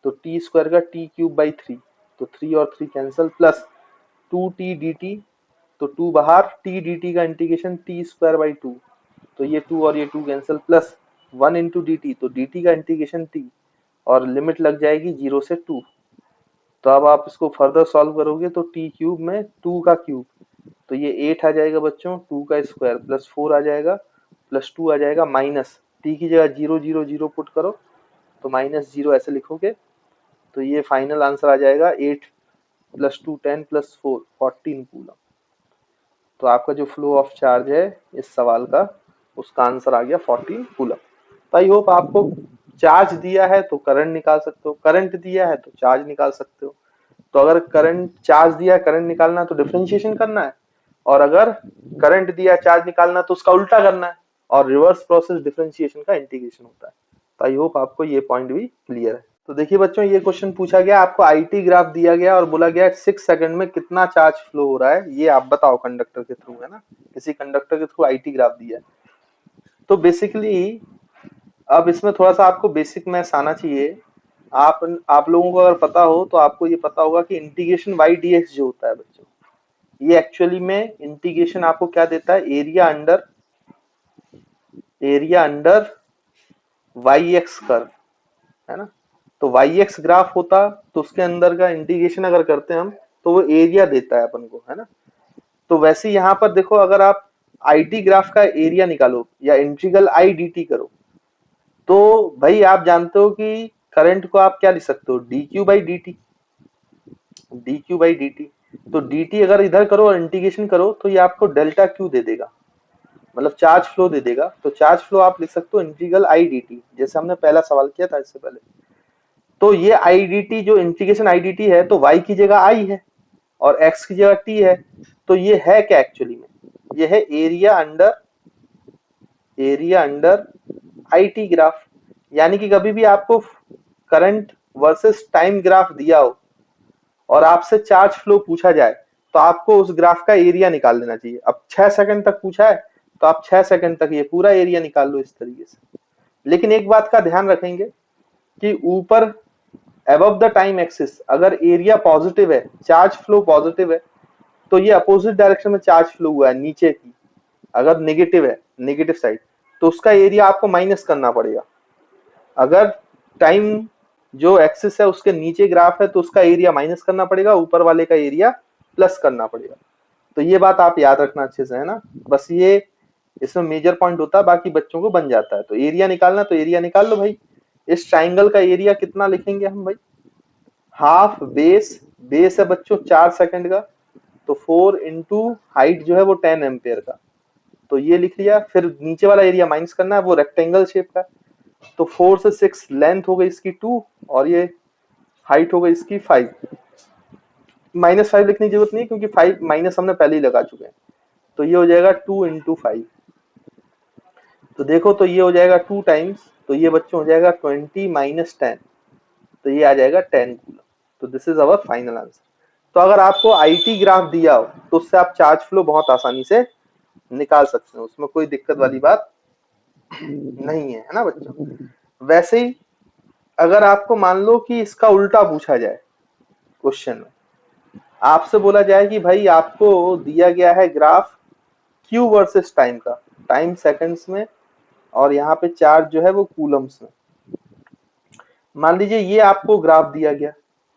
Speaker 1: तो टी स्क्वायर का टी क्यूब बाई 3, तो 3 और 3 कैंसिल, प्लस 2t dt, तो 2 बाहर, t dt का इंटीग्रेशन टी स्क्वायर बाई 2, तो ये 2 और ये 2 cancel, plus 1 into D T, तो dt का इंटीग्रेशन t, और लिमिट लग जाएगी 0 से 2। तो अब आप इसको फर्दर सॉल्व करोगे तो t क्यूब में 2 का क्यूब, तो ये 8 आ जाएगा बच्चों, 2 का स्क्वायर प्लस 4 आ जाएगा, प्लस 2 आ जाएगा, माइनस t की जगह 0 0 0 पुट करो, तो माइनस 0 ऐसे लिखोगे, तो ये फाइनल आंसर आ जाएगा 8 प्लस 2 10 प्लस 4 14 कूलम। तो आपका जो फ्लो ऑफ चार्ज है इस सवाल का, उसका आंसर आ गया 14 कूलम। तो आई होप आपको चार्ज दिया है तो करंट निकाल सकते हो, करंट दिया है तो चार्ज निकाल सकते हो। तो अगर करंट चार्ज दिया है करंट निकालना है तो डिफरेंशिएशन करना है, और अगर करंट दिया है चार्ज निकालना तो उसका उल्टा करना है, और रिवर्स प्रोसेस डिफरेंशिएशन का इंटीग्रेशन होता है। तो आई होप आपको ये पॉइंट भी क्लियर है। तो देखिए बच्चों, ये क्वेश्चन पूछा गया, आपको आईटी ग्राफ दिया गया और बोला गया 6 सेकंड में कितना चार्ज फ्लो हो रहा है, ये आप बताओ कंडक्टर के थ्रू, है ना, किसी कंडक्टर के थ्रू आईटी ग्राफ दिया है। तो बेसिकली अब इसमें थोड़ा सा आपको बेसिक मैथ्स आना चाहिए। आप लोगों को अगर पता हो तो आपको ये पता होगा कि इंटीग्रेशन वाई डी एक्स जो होता है बच्चों, ये एक्चुअली में इंटीग्रेशन आपको क्या देता है, area under y x curve, है ना। तो वाई एक्स ग्राफ होता तो उसके अंदर का इंटीग्रेशन अगर करते हैं हम, तो वो एरिया देता है अपन को, है ना। तो वैसे यहाँ पर देखो, अगर आप आईटी ग्राफ का एरिया निकालो या इंटीग्रल आई डी टी करो, तो भाई आप जानते हो कि करंट को आप क्या लिख सकते हो, D Q by D T, D Q by D T. तो डी टी अगर इधर करो और इंटीग्रेशन करो तो ये आपको डेल्टा क्यू दे देगा, मतलब चार्ज फ्लो दे देगा। तो चार्ज फ्लो आप लिख सकते हो इंटीग्रल आई डी टी, जैसे हमने पहला सवाल किया था इससे पहले। तो ये आई डी टी जो इंटीग्रेशन आई डी टी है, तो y की जगह आई है और x की जगह t है, तो ये है क्या एक्चुअली में, ये है area under I T graph. यानी कि कभी भी आपको करंट वर्सेस टाइम ग्राफ दिया हो और आपसे चार्ज फ्लो पूछा जाए, तो आपको उस ग्राफ का एरिया निकाल लेना चाहिए। अब 6 सेकंड तक पूछा है तो आप 6 सेकंड तक ये पूरा एरिया निकाल लो इस तरीके से। लेकिन एक बात का ध्यान रखेंगे कि ऊपर अबव द टाइम एक्सिस अगर एरिया पॉजिटिव है, चार्ज फ्लो पॉजिटिव है, तो ये अपोजिट डायरेक्शन में चार्ज फ्लो हुआ है नीचे की। अगर नेगेटिव है, नेगेटिव साइड, तो उसका एरिया आपको माइनस करना पड़ेगा। अगर टाइम जो एक्सिस है उसके नीचे ग्राफ है तो उसका एरिया माइनस करना पड़ेगा, ऊपर वाले का एरिया प्लस करना पड़ेगा। तो ये बात आप याद रखना अच्छे से, है ना। बस ये इसमें मेजर पॉइंट होता है, बाकी बच्चों को बन जाता है। तो एरिया निकालना, तो एरिया निकाल लो भाई। इस ट्राइंगल का एरिया कितना लिखेंगे हम भाई, हाफ बेस, बेस है बच्चों 4 सेकंड का, तो 4 इंटू हाइट जो है वो 10 एम्पेयर का, तो ये लिख लिया। फिर नीचे वाला एरिया माइनस करना है, वो रेक्टेंगल शेप का, तो 4 से 6 लेंथ हो गई इसकी 2 और ये हाइट हो गई इसकी 5। माइनस 5 लिखने की जरूरत नहीं क्योंकि 5 माइनस हमने पहले ही लगा चुके हैं। तो ये हो जाएगा 2 इंटू 5, तो देखो तो ये हो जाएगा 2 टाइम्स, तो ये बच्चों हो जाएगा 20 माइनस 10, तो ये आ जाएगा 10 कूलम। तो this is our final answer. तो अगर आपको आईटी ग्राफ दिया हो तो उससे आप चार्ज फ्लो बहुत आसानी से निकाल सकते हो, उसमें कोई दिक्कत वाली बात नहीं है ना बच्चों। वैसे ही अगर आपको मान लो कि इसका उल्टा पूछा जाए, क्वेश्चन में आपसे बोला जाए कि भाई आपको दिया गया है ग्राफ क्यू वर्सेस टाइम का, टाइम सेकंड्स में और यहाँ पे चार्ज जो है वो कूलम्स में। मान लीजिए ये आपको ग्राफ दिया गया,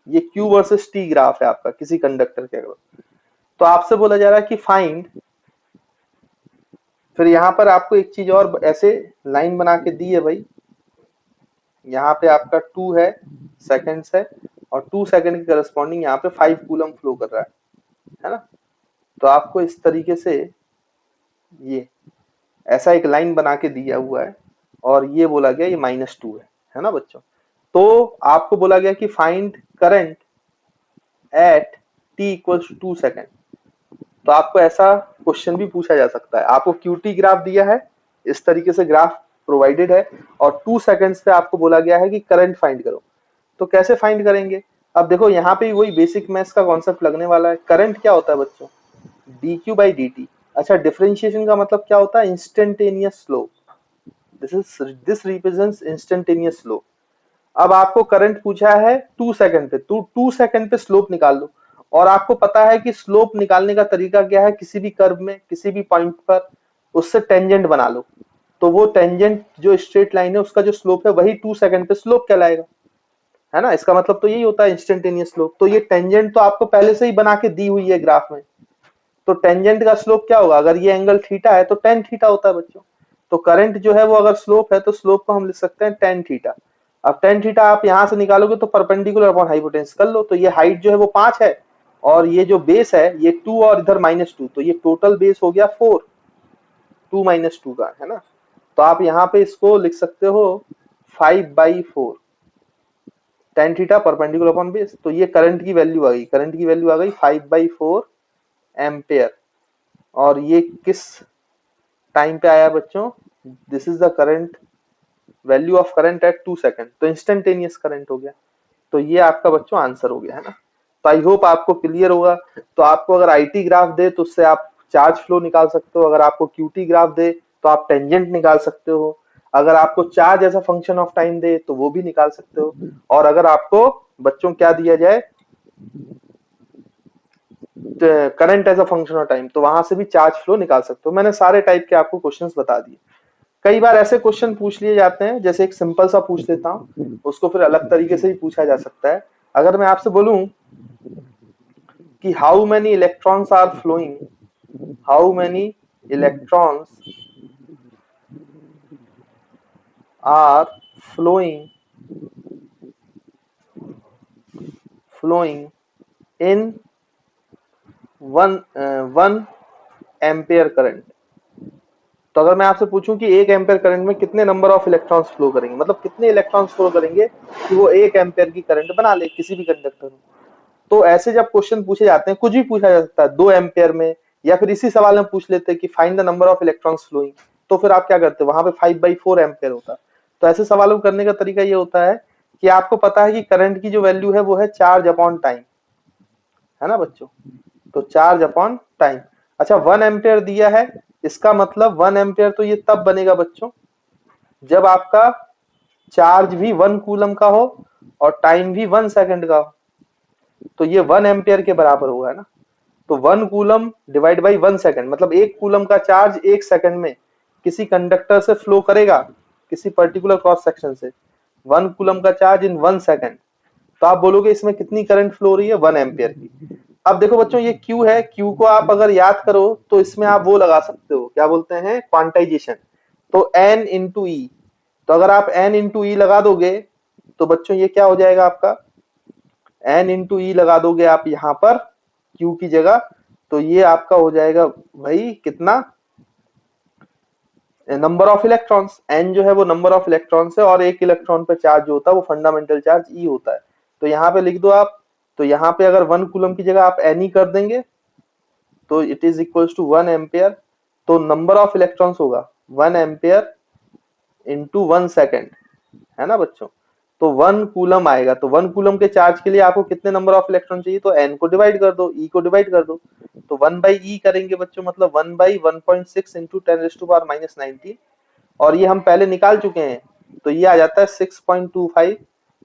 Speaker 1: ये क्यू वर्सेस टी ग्राफ है आपका किसी कंडक्टर के अगर, तो आपसे बोला जा रहा है कि फाइंड, फिर यहाँ पर आपको एक चीज और ऐसे लाइन बना के दी है भाई, यहाँ पे आपका 2 है सेकंड्स है और 2 सेकंड के करस्पॉन्डिंग यहाँ पे 5 कूलम फ्लो कर रहा है ना। तो आपको इस तरीके से ये ऐसा एक लाइन बना के दिया हुआ है और ये बोला गया ये -2 है ना बच्चों। तो आपको बोला गया कि find current eight t equals 2 second. तो आपको ऐसा क्वेश्चन भी पूछा जा सकता है, आपको QT ग्राफ दिया है, इस तरीके से ग्राफ प्रोवाइडेड है और 2 सेकेंड्स पे आपको बोला गया है कि करंट फाइंड करो। तो कैसे फाइंड करेंगे? अब देखो यहाँ पे वही बेसिक मैथ्स का कॉन्सेप्ट लगने वाला है। करंट क्या होता है बच्चों? dq/dt। अच्छा, डिफरेंशिएशन का मतलब क्या होता है? Instantaneous slope. This represents instantaneous slope. अब आपको करंट पूछा है 2 सेकंड पे, तो 2 सेकंड पे स्लोप निकाल लो। और आपको पता है कि स्लोप निकालने का तरीका क्या है? किसी भी कर्व में किसी भी पॉइंट पर उससे टेंजेंट बना लो, तो वो टेंजेंट जो स्ट्रेट लाइन है उसका जो स्लोप है वही 2 सेकंड पे स्लोप कहलाएगा, है ना। इसका मतलब तो यही होता है इंस्टेंटेनियस स्लोप। तो ये टेंजेंट तो आपको पहले से ही बना के दी हुई है ग्राफ में। तो टेंजेंट का स्लोप क्या होगा? अगर ये एंगल थीटा है तो टेन थीटा होता है बच्चों। तो करंट जो है वो अगर स्लोप है तो स्लोप को हम लिख सकते हैं टेन थीटा। अब टेन थीटा आप यहां से निकालोगे तो परपेंडिकुलर अपॉन हाइपोटेन्यूस कर लो, तो ये हाइट जो है वो 5 है और ये जो बेस है ये 2 और इधर -2, तो ये टोटल बेस हो गया 4, 2 - 2 का, है ना। तो आप यहाँ पे इसको लिख सकते हो 5/4 tan theta perpendicular upon base. तो ये करंट की वैल्यू आ गई, करंट की वैल्यू आ गई 5/4 एम्पेयर। और ये किस टाइम पे आया बच्चों? This is the current, value of current eight 2 second. तो इंस्टेंटेनियस करंट हो गया। तो ये आपका बच्चों आंसर हो गया, है ना। तो आई होप आपको क्लियर होगा। तो आपको अगर आईटी ग्राफ दे तो उससे आप चार्ज फ्लो निकाल सकते हो, अगर आपको क्यूटी ग्राफ दे तो आप टेंजेंट निकाल सकते हो, अगर आपको charge as a function of time दे तो वो भी निकाल सकते हो, और अगर आपको बच्चों क्या दिया जाए, current as a function of time, तो वहां से भी चार्ज फ्लो निकाल सकते हो। मैंने सारे टाइप के आपको क्वेश्चंस बता दिए। कई बार ऐसे क्वेश्चन पूछ लिए जाते हैं, जैसे एक सिंपल सा पूछ लेता हूँ, उसको फिर अलग तरीके से भी पूछा जा सकता है। अगर मैं आपसे बोलूं कि how many electrons are flowing, how many electrons are flowing flowing in one ampere current. तो अगर मैं आपसे पूछूं कि 1 एम्पेयर करंट में कितने नंबर ऑफ इलेक्ट्रॉन्स फ्लो करेंगे, मतलब कितने इलेक्ट्रॉन्स फ्लो करेंगे कि वो 1 एम्पेयर की करंट बना ले किसी भी कंडक्टर में। तो ऐसे जब क्वेश्चन पूछे जाते हैं, कुछ भी पूछा जा सकता है 2 एम्पेयर में, या फिर इसी सवाल में पूछ लेते हैं कि find the number of electrons flowing, तो फिर आप क्या करते हो? वहां पे 5/4 एम्पेयर होता। तो ऐसे सवालों को करने का तरीका ये होता है कि आपको पता है कि करंट की जो वैल्यू है वो है चार्ज अपॉन टाइम, है ना बच्चों। तो चार्ज अपॉन टाइम। अच्छा, 1 एम्पेयर दिया है, इसका मतलब 1 एम्पेयर तो ये तब बनेगा बच्चों जब आपका चार्ज भी 1 कूलम का हो और टाइम भी 1 सेकंड का हो। तो ये 1 एम्पेयर के बराबर होगा, है ना। तो 1 कूलम डिवाइड बाई 1 सेकंड, मतलब 1 कूलम का चार्ज 1 सेकंड में किसी कंडक्टर से फ्लो करेगा, किसी पर्टिकुलर क्रॉस सेक्शन से 1 कूलम का चार्ज इन 1 सेकंड। तो आप बोलोगे इसमें कितनी करंट फ्लो हो रही है? 1 एम्पियर की। अब देखो बच्चों, ये Q है, Q को आप अगर याद करो तो इसमें आप वो लगा सकते हो, क्या बोलते हैं, क्वांटाइजेशन। तो N इंटू ई, तो अगर आप N इंटू ई लगा दोगे तो बच्चों ये क्या हो जाएगा आपका, N इंटू ई लगा दोगे आप यहाँ पर Q की जगह, तो ये आपका हो जाएगा भाई कितना, नंबर ऑफ इलेक्ट्रॉन्स। N जो है वो नंबर ऑफ इलेक्ट्रॉन्स है और एक इलेक्ट्रॉन पे चार्ज जो होता है वो फंडामेंटल चार्ज E होता है। तो यहाँ पे लिख दो आप, तो यहाँ पे अगर 1 कूलम की जगह आप N कर देंगे तो it is equals to 1 ampere. तो नंबर ऑफ इलेक्ट्रॉन्स होगा 1 एम्पेयर इंटू 1 सेकेंड, है ना बच्चों। तो 1 कूलम आएगा, तो 1 कूलम के चार्ज के लिए आपको कितने नंबर ऑफ इलेक्ट्रॉन चाहिए? तो N को डिवाइड कर दो, E को डिवाइड कर दो। तो 1/E करेंगे बच्चों, मतलब 1/1.6 इंटू 10⁻⁻19, और ये हम पहले निकाल चुके हैं। तो ये आ जाता है 6.25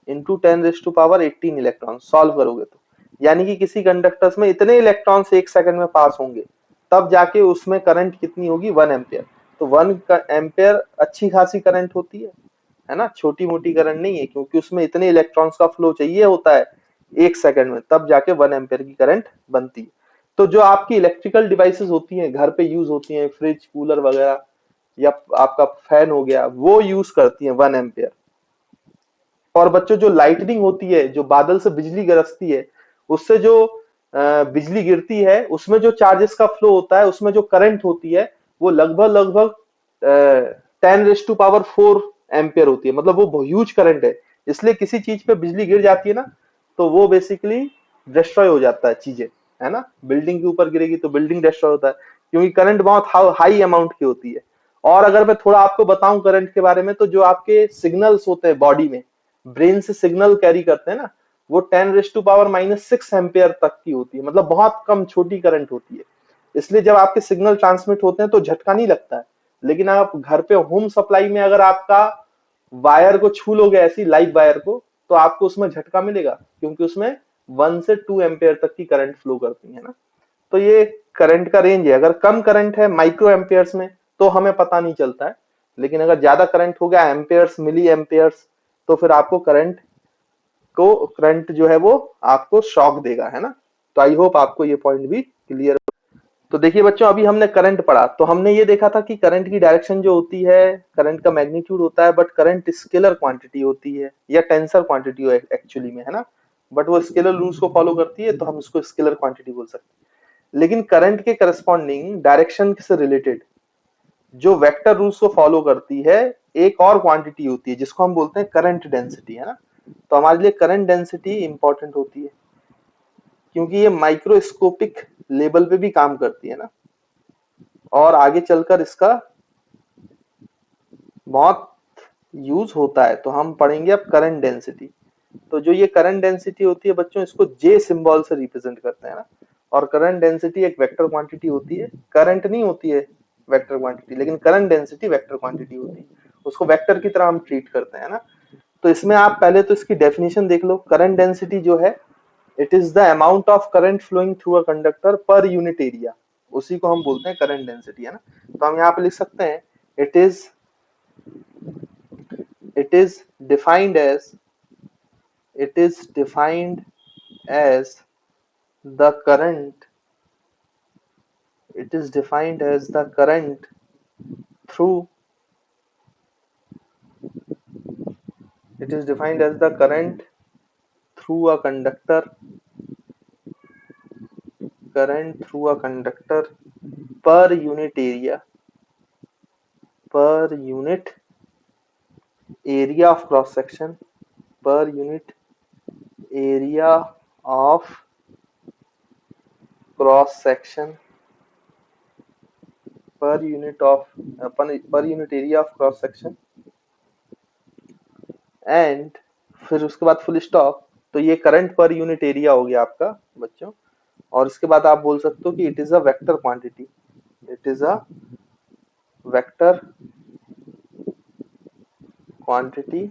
Speaker 1: इंटू 10⁻18 इलेक्ट्रॉन। सॉल्व करोगे तो यानी कि किसी कंडक्टर्स में इतने इलेक्ट्रॉन्स 1 सेकंड में पास होंगे, तब जाके उसमें करंट कितनी होगी? 1 एम्पियर। तो 1 एम्पियर अच्छी खासी करंट होती है ना, छोटी मोटी करंट नहीं है, क्योंकि उसमें इतने इलेक्ट्रॉन्स का फ्लो चाहिए होता है 1 सेकंड में, तब जाके 1 एम्पियर की करंट बनती है। तो जो आपकी इलेक्ट्रिकल डिवाइसेस होती हैं, घर पे यूज होती हैं, फ्रिज, कूलर वगैरह, या आपका फैन हो गया, वो यूज करती है 1 एम्पियर। और बच्चों जो लाइटनिंग होती है, जो बादल से बिजली गरजती है, उससे जो बिजली गिरती है, उसमें जो चार्जेस का फ्लो होता है, उसमें जो करंट होती है वो लगभग लगभग 10⁴ एम्पियर होती है, मतलब वो ह्यूज करंट है। इसलिए किसी चीज पे बिजली गिर जाती है ना, तो वो बेसिकली डिस्ट्रॉय हो जाता है चीजें, है ना। बिल्डिंग के ऊपर गिरेगी तो बिल्डिंग डिस्ट्रॉय होता है, क्योंकि करंट बहुत हाई अमाउंट की होती है। और अगर मैं थोड़ा आपको बताऊं करंट के बारे में, तो जो आपके सिग्नल्स होते हैं बॉडी में, ब्रेन से सिग्नल कैरी करते हैं ना, वो 10⁻⁻⁶ एम्पियर तक की होती है, मतलब बहुत कम छोटी करंट होती है। इसलिए जब आपके सिग्नल ट्रांसमिट होते हैं तो झटका नहीं लगता है। लेकिन आप घर पे होम सप्लाई में अगर आपका वायर को छू लोगे, ऐसी लाइव वायर को, तो आपको उसमें झटका मिलेगा, क्योंकि उसमें 1 से 2 एम्पियर तक की करंट फ्लो करती है ना। तो ये करंट का रेंज है। अगर कम करंट है माइक्रो एम्पियर्स में तो हमें पता नहीं चलता है, लेकिन अगर ज्यादा करंट हो गया एम्पियर्स, मिली एम्पियर्स, तो फिर आपको करंट जो है वो आपको शॉक देगा, है ना। तो आई होप आपको ये पॉइंट भी क्लियर। तो देखिए बच्चों, अभी हमने करंट पढ़ा, तो हमने ये देखा था कि करंट की डायरेक्शन जो होती है, करंट का मैग्नीट्यूड होता है, बट करंट स्केलर क्वांटिटी होती है या टेंसर क्वांटिटी एक्चुअली में, है ना। बट वो स्केलर रूल्स को फॉलो करती है, तो हम उसको स्केलर क्वांटिटी बोल सकते हैं। लेकिन करंट के करस्पॉन्डिंग डायरेक्शन से रिलेटेड जो वेक्टर रूल्स को फॉलो करती है, एक और क्वांटिटी होती है जिसको हम बोलते हैं करंट डेंसिटी, है ना। तो हमारे लिए करंट डेंसिटी इंपॉर्टेंट होती है, क्योंकि ये माइक्रोस्कोपिक लेवल पे भी काम करती है ना, और आगे चलकर इसका बहुत यूज होता है। तो हम पढ़ेंगे अब करंट डेंसिटी। तो जो ये करंट डेंसिटी होती है बच्चों, इसको जे सिंबल से रिप्रेजेंट करते हैं ना। और करंट डेंसिटी एक वेक्टर क्वांटिटी होती है, करंट नहीं होती है वेक्टर क्वांटिटी, लेकिन करंट डेंसिटी वेक्टर क्वांटिटी होती है, उसको वेक्टर की तरह हम ट्रीट करते हैं ना। तो इसमें आप पहले तो इसकी डेफिनेशन देख लो। करंट डेंसिटी जो है, it is the amount of current flowing through a conductor per unit area, उसी को हम बोलते हैं करंट डेंसिटी, है ना। तो हम यहाँ पे लिख सकते हैं, it is it is defined as it is defined as the current it is defined as the current through it is defined as the current through a conductor per unit area of cross section per unit area of cross section per unit area of cross section and फिर उसके बाद full stop. तो ये current पर unit area हो गया आपका बच्चों। और इसके बाद आप बोल सकते हो कि it is a vector quantity, it is a vector quantity.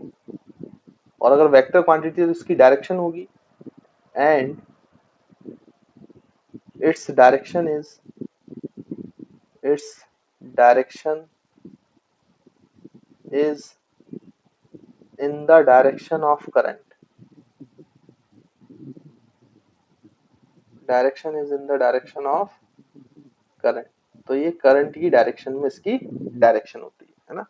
Speaker 1: और अगर वेक्टर क्वांटिटी तो इसकी डायरेक्शन होगी, and its direction is its direction is in the direction of current, direction is in the direction of current. तो ये current की direction में इसकी डायरेक्शन होती है ना।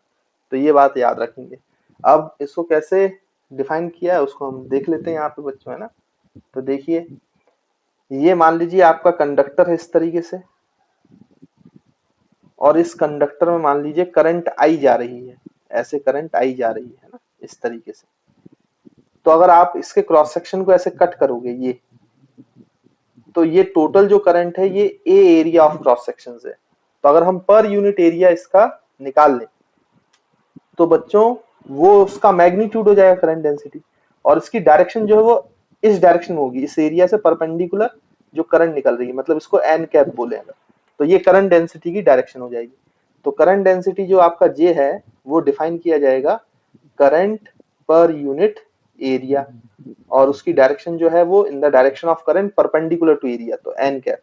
Speaker 1: तो ये बात याद रखेंगे। अब इसको कैसे डिफाइन किया है उसको हम देख लेते हैं यहाँ पे बच्चों, है ना। तो देखिए, ये मान लीजिए आपका कंडक्टर है इस तरीके से, और इस कंडक्टर में मान लीजिए करंट आई जा रही है, ऐसे करंट आई जा रही है ना, इस तरीके से। तो अगर आप इसके क्रॉस सेक्शन को ऐसे कट करोगे, ये तो ये टोटल जो करंट है ये ए एरिया ऑफ क्रॉस सेक्शन है। तो अगर हम पर यूनिट एरिया इसका निकाल लें, तो बच्चों वो उसका मैग्नीट्यूड हो जाएगा करंट डेंसिटी, और इसकी डायरेक्शन जो है वो इस डायरेक्शन में होगी, इस एरिया से परपेंडिकुलर जो करंट निकल रही है, मतलब इसको एन कैप बोले अगर, तो ये करंट डेंसिटी की डायरेक्शन हो जाएगी। तो करंट डेंसिटी जो आपका जे है वो डिफाइन किया जाएगा करंट पर यूनिट एरिया, और उसकी डायरेक्शन जो है वो in the direction of current perpendicular to area, तो एन कैप।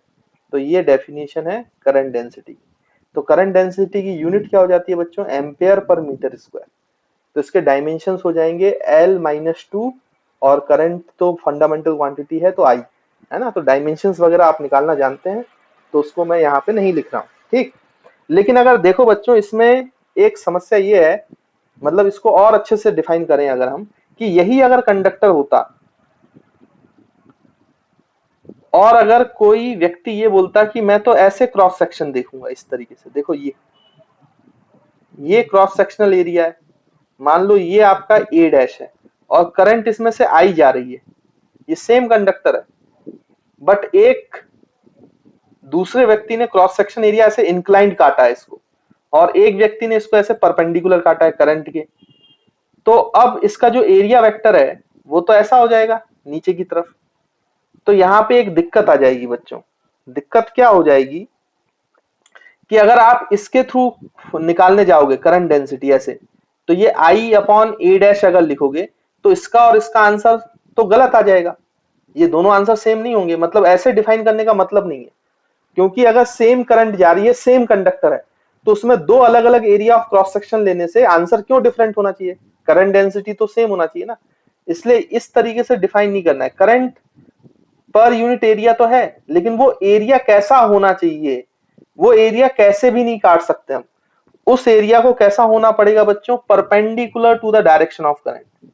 Speaker 1: तो ये डेफिनेशन है करंट डेंसिटी। तो करंट डेंसिटी की यूनिट क्या हो जाती है बच्चों, एम्पेयर पर मीटर स्क्वायर। तो इसके डायमेंशंस हो जाएंगे L-2, और करंट तो फंडामेंटल क्वांटिटी है तो आई, है ना। तो डायमेंशंस वगैरह आप निकालना जानते हैं, तो उसको मैं यहाँ पे नहीं लिख रहा हूँ, ठीक। लेकिन अगर देखो बच्चों, इसमें एक समस्या ये है, मतलब इसको और अच्छे से डिफाइन करें अगर हम, कि यही अगर कंडक्टर होता, और अगर कोई व्यक्ति ये बोलता कि मैं तो ऐसे क्रॉस सेक्शन देखूंगा इस तरीके से, देखो ये क्रॉस सेक्शनल एरिया है, मान लो ये आपका ए डैश है और करंट इसमें से आई जा रही है, ये सेम कंडक्टर है, बट एक दूसरे व्यक्ति ने क्रॉस सेक्शन एरिया ऐसे इंक्लाइंड काटा है इसको, और एक व्यक्ति ने इसको ऐसे परपेंडिकुलर काटा है करंट के। तो अब इसका जो एरिया वेक्टर है वो तो ऐसा हो जाएगा नीचे की तरफ। तो यहाँ पे एक दिक्कत आ जाएगी बच्चों। दिक्कत क्या हो जाएगी कि अगर आप इसके थ्रू निकालने जाओगे करंट डेंसिटी ऐसे, तो ये आई अपॉन ए डैश अगर लिखोगे तो इसका और इसका आंसर तो गलत आ जाएगा, ये दोनों आंसर सेम नहीं होंगे। मतलब ऐसे डिफाइन करने का मतलब नहीं है, क्योंकि अगर सेम करंट जा रही है, सेम कंडक्टर है, तो उसमें दो अलग अलग एरिया ऑफ क्रॉस सेक्शन लेने से आंसर क्यों डिफरेंट होना चाहिए? करंट डेंसिटी तो सेम होना चाहिए ना। इसलिए इस तरीके से डिफाइन नहीं करना है। करंट पर यूनिट एरिया तो है, लेकिन वो एरिया कैसा होना चाहिए, वो एरिया कैसे भी नहीं काट सकते हम। उस एरिया को कैसा होना पड़ेगा बच्चों? Perpendicular to the direction of current.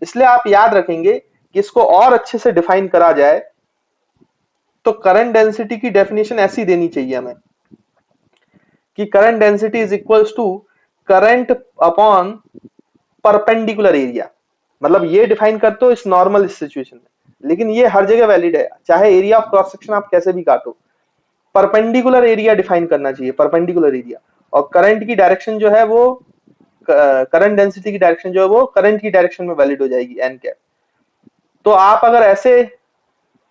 Speaker 1: इसलिए आप याद रखेंगे कि इसको और अच्छे से डिफाइन करा जाए तो करंट डेंसिटी की डेफिनेशन ऐसी देनी चाहिए हमें कि current density is equals to current upon perpendicular area. मतलब ये डिफाइन करते हो इस नॉर्मल सिचुएशन में, लेकिन ये हर जगह वैलिड है, चाहे एरिया ऑफ क्रॉस सेक्शन आप कैसे भी काटो, परपेंडिकुलर एरिया डिफाइन करना चाहिए, परपेंडिकुलर एरिया। और करंट की डायरेक्शन जो है वो, करंट डेंसिटी की डायरेक्शन जो है वो करंट की डायरेक्शन में वैलिड हो जाएगी, एन कैप। तो आप अगर ऐसे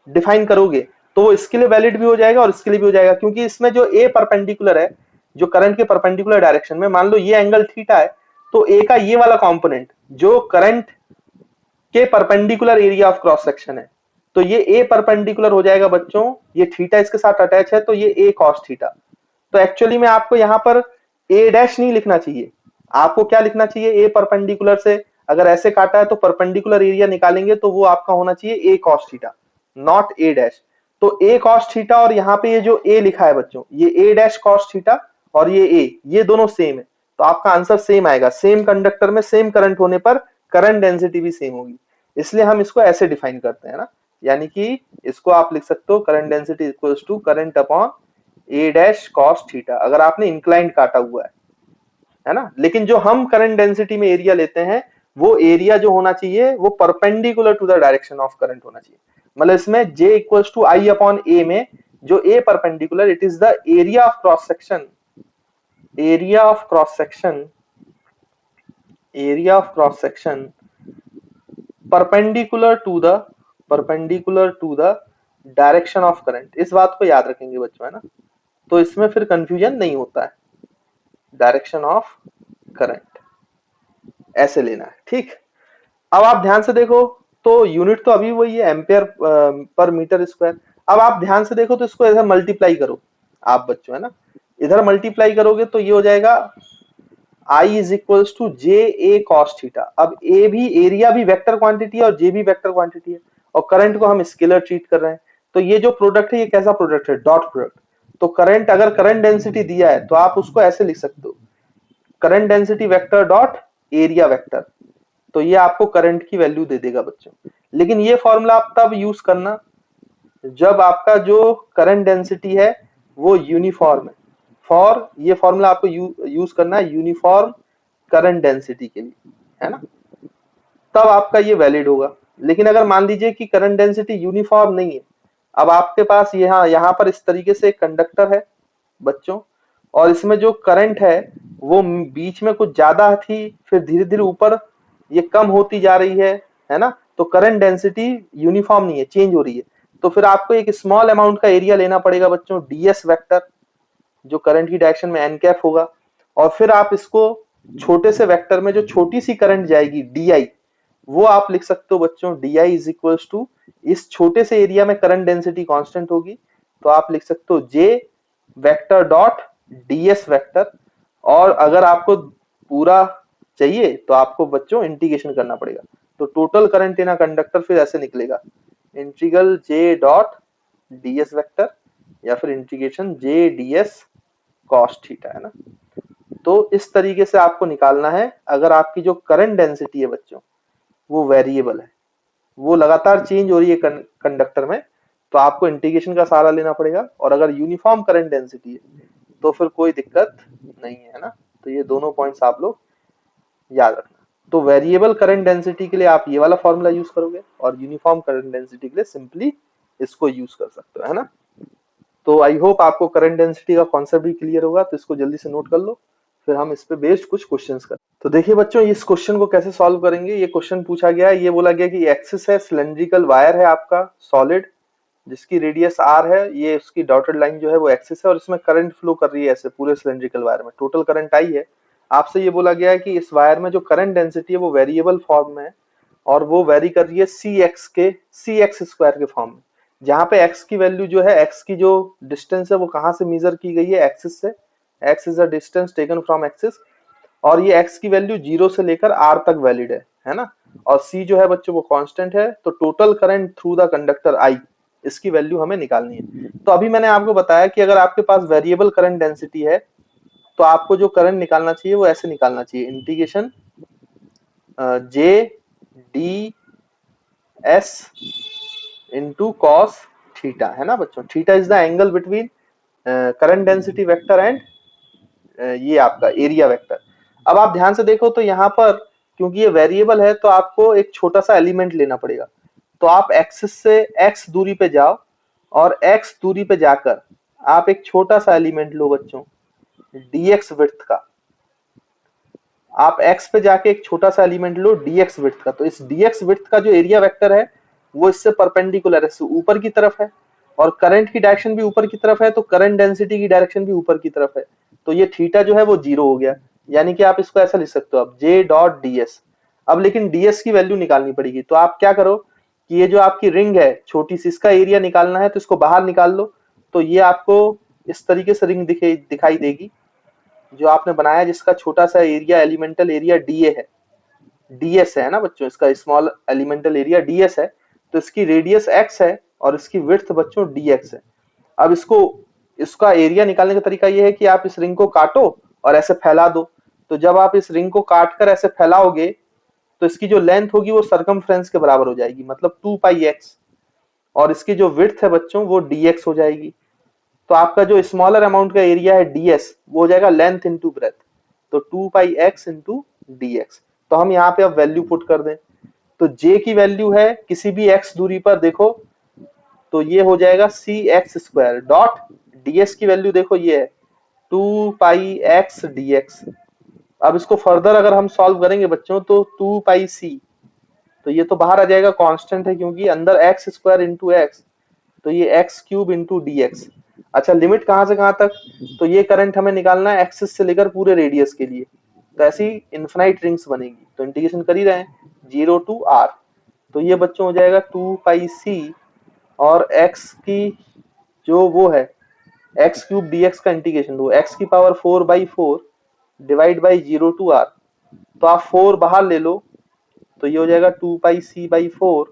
Speaker 1: डिफाइन करोगे तो वो इसके लिए वैलिड भी हो जाएगा और इसके लिए भी हो जाएगा, क्योंकि इसमें जो ए परपेंडिकुलर है, जो करंट के परपेंडिकुलर डायरेक्शन में, मान लो ये एंगल थीटा है, तो ए का ये वाला कंपोनेंट जो करंट के perpendicular area of cross section है, तो ये ए परपेंडिकुलर हो जाएगा बच्चों, ये थीटा इसके साथ अटैच है, तो ये ए कॉस थीटा। तो एक्चुअली में आपको यहाँ पर ए डैश नहीं लिखना चाहिए, आपको क्या लिखना चाहिए? ए परपेंडिकुलर से अगर ऐसे काटा है तो परपेंडिकुलर एरिया निकालेंगे तो वो आपका होना चाहिए A cos theta, not A dash. तो ए कॉस थीटा और यहाँ पे ये जो ए लिखा है बच्चों, ये ए डैश कॉस थीटा और ये ए, ये दोनों सेम है, तो आपका आंसर सेम आएगा। सेम कंडक्टर में सेम करंट होने पर करंट डेंसिटी भी सेम होगी, इसलिए हम इसको ऐसे डिफाइन करते हैं ना। यानी कि इसको आप लिख सकते हो current density equals to current upon A dash cos theta, अगर आपने इंक्लाइंड काटा हुआ है ना। लेकिन जो हम करंट डेंसिटी में एरिया लेते हैं, वो एरिया जो होना चाहिए वो perpendicular to the direction of current होना चाहिए। मतलब इसमें J equals to I upon A में जो A perpendicular, it is the area of cross section, area of cross section, area of cross section perpendicular to the direction of current. इस बात को याद रखेंगे बच्चों, है ना। तो इसमें फिर कंफ्यूजन नहीं होता है, डायरेक्शन ऑफ करंट ऐसे लेना है, ठीक। अब आप ध्यान से देखो तो यूनिट तो अभी वही है, एम्पेयर पर मीटर स्क्वायर। अब आप ध्यान से देखो तो इसको ऐसे मल्टीप्लाई करो आप बच्चों, है ना। इधर मल्टीप्लाई करोगे तो ये हो जाएगा I is equals to J A cos theta. अब ए भी, एरिया भी वेक्टर क्वांटिटी है और जे भी वेक्टर क्वांटिटी है, और करंट को हम स्केलर ट्रीट कर रहे हैं। तो ये जो प्रोडक्ट है ये कैसा प्रोडक्ट है? Dot product. तो करंट, अगर करंट डेंसिटी दिया है तो आप उसको ऐसे लिख सकते हो, current density vector dot area vector. तो ये आपको करंट की वैल्यू दे देगा बच्चों। लेकिन ये फॉर्मूला आप तब यूज करना जब आपका जो करंट डेंसिटी है वो यूनिफॉर्म है। फॉर, ये फॉर्मूला आपको यूज करना है यूनिफॉर्म करंट डेंसिटी के लिए, है ना, तब आपका ये वैलिड होगा। लेकिन अगर मान लीजिए कि करंट डेंसिटी यूनिफॉर्म नहीं है, अब आपके पास यहाँ पर इस तरीके से एक कंडक्टर है बच्चों, और इसमें जो करंट है वो बीच में कुछ ज्यादा थी, फिर धीरे धीरे ऊपर ये कम होती जा रही है ना। तो करंट डेंसिटी यूनिफॉर्म नहीं है, चेंज हो रही है। तो फिर आपको एक स्मॉल अमाउंट का एरिया लेना पड़ेगा बच्चों, डीएस वेक्टर, जो करंट की डायरेक्शन में एन कैप होगा। और फिर आप इसको छोटे से वेक्टर में जो छोटी सी करंट जाएगी डी, वो आप लिख सकते हो बच्चों, d I is equals to, इस छोटे से एरिया में करंट डेंसिटी कांस्टेंट होगी, तो आप लिख सकते हो जे वेक्टर डॉट डीएस वेक्टर। और अगर आपको पूरा चाहिए तो आपको बच्चों इंटीग्रेशन करना पड़ेगा। तो total current in a conductor फिर ऐसे निकलेगा, integral J dot DS vector या फिर इंटीग्रेशन जे डीएस कॉस थीटा, है ना। तो इस तरीके से आपको निकालना है। अगर आपकी जो करंट डेंसिटी है बच्चों वो वेरिएबल है, वो लगातार चेंज हो रही है कंडक्टर में, तो आपको इंटीग्रेशन का सहारा लेना पड़ेगा। और अगर यूनिफॉर्म करंट डेंसिटी है तो फिर कोई दिक्कत नहीं है ना। तो ये दोनों पॉइंट्स आप लोग याद रखना। तो वेरिएबल करंट डेंसिटी के लिए आप ये वाला फॉर्मूला यूज करोगे और यूनिफॉर्म करंट डेंसिटी के लिए सिंपली इसको यूज कर सकते हो, है ना। तो आई होप आपको करंट डेंसिटी का कॉन्सेप्ट भी क्लियर होगा, तो इसको जल्दी से नोट कर लो, फिर हम इस पे बेस्ड कुछ क्वेश्चंस करें। तो देखिए बच्चों, इस क्वेश्चन को कैसे सॉल्व करेंगे। ये क्वेश्चन पूछा गया है, ये बोला गया कि एक्सिस है, सिलेंड्रिकल वायर है आपका सॉलिड, जिसकी रेडियस आर है, ये उसकी डॉटेड लाइन जो है वो एक्सिस है, और इसमें करंट फ्लो कर रही है ऐसे पूरे सिलेंड्रिकल वायर में, टोटल करंट आई है। आपसे ये बोला गया है कि इस वायर में जो करंट डेंसिटी है वो वेरिएबल फॉर्म में है, और वो वेरी कर रही है सी एक्स स्क्वायर के फॉर्म में, जहां पे x की वैल्यू जो है, x की जो डिस्टेंस है वो कहां से मेजर की गई है, एक्सिस से। x is a distance taken from axis, और ये x की वैल्यू 0 से लेकर r तक वैलिड है ना। और c जो है बच्चों वो कांस्टेंट है। तो total current through the conductor I, इसकी वैल्यू हमें निकालनी है। तो अभी मैंने आपको बताया कि अगर आपके पास वेरिएबल करंट डेंसिटी है तो आपको जो करंट निकालना चाहिए वो ऐसे निकालना चाहिए, integration J D S into cos theta, है ना बच्चों। Theta is the angle between current density vector and ये आपका एरिया वेक्टर। अब आप ध्यान से देखो तो यहाँ पर क्योंकि ये वेरिएबल है तो आपको एक छोटा सा एलिमेंट लेना पड़ेगा। तो आप एक्सिस से x दूरी पे जाओ, और x दूरी पे जाकर आप एक छोटा सा एलिमेंट लो बच्चों, dx विड्थ का। आप x पे जाके एक छोटा सा एलिमेंट लो dx विड्थ का। तो इस dx विड्थ का जो एरिया वेक्टर है वो इससे परपेंडिकुलर है, ऊपर की तरफ है, और करंट की डायरेक्शन भी ऊपर की तरफ है, तो करंट डेंसिटी की डायरेक्शन भी ऊपर की तरफ है। तो ये थीटा जो है वो 0 हो गया, यानी कि आप इसको ऐसा लिख सकते हो, अब j डॉट ds। अब लेकिन ds की वैल्यू निकालनी पड़ेगी, तो आप क्या करो कि ये जो आपकी रिंग है छोटी सी, इसका एरिया निकालना है, तो इसको बाहर निकाल लो। तो ये आपको इस तरीके से रिंग दिखाई देगी जो आपने बनाया, जिसका छोटा सा एरिया, एलिमेंटल एरिया डीए है, डीएस है ना बच्चों, इसका स्मॉल एलिमेंटल एरिया डीएस है। तो इसकी रेडियस एक्स है और इसकी विड्थ बच्चों डीएक्स है। अब इसको, इसका एरिया निकालने का तरीका ये है कि आप इस रिंग को काटो और ऐसे फैला दो। तो जब आप इस रिंग को काट कर ऐसे फैलाओगे तो इसकी जो लेंथ होगी वो सरकमफ्रेंस के बराबर हो जाएगी, मतलब 2 पाई एक्स, और इसकी जो विड्थ है बच्चों वो डीएक्स हो जाएगी। तो आपका जो स्मॉलर अमाउंट का एरिया है ds, वो हो जाएगा लेंथ इंटू ब्रेथ, तो 2 पाई एक्स इंटू dx। तो हम यहाँ पे अब वैल्यू पुट कर दें, तो j की वैल्यू है किसी भी x दूरी पर, देखो तो ये हो जाएगा सी एक्स स्क्वायर डॉट ds की वैल्यू देखो ये है 2 पाई एक्स dx। अब इसको फर्दर अगर हम सॉल्व करेंगे बच्चों तो 2 पाई c, तो ये तो बाहर आ जाएगा, कांस्टेंट है क्योंकि अंदर एक्स स्क्वायर इंटू एक्स, तो ये x cube into d x. अच्छा, लिमिट कहां से कहां तक, तो ये करंट हमें निकालना है एक्सिस से लेकर पूरे रेडियस के लिए, तो ऐसी इनफिनाइट रिंग्स बनेगी। तो इंटीग्रेशन कर ही रहे हैं 0 टू r, तो ये बच्चों हो जाएगा 2 पाई c, और x की जो वो है एक्स क्यूब dx का इंटीग्रेशन, वो x की power 4/4 divide by 0 to r। तो आप 4 बाहर ले लो, तो ये हो जाएगा 2 पाई c/4,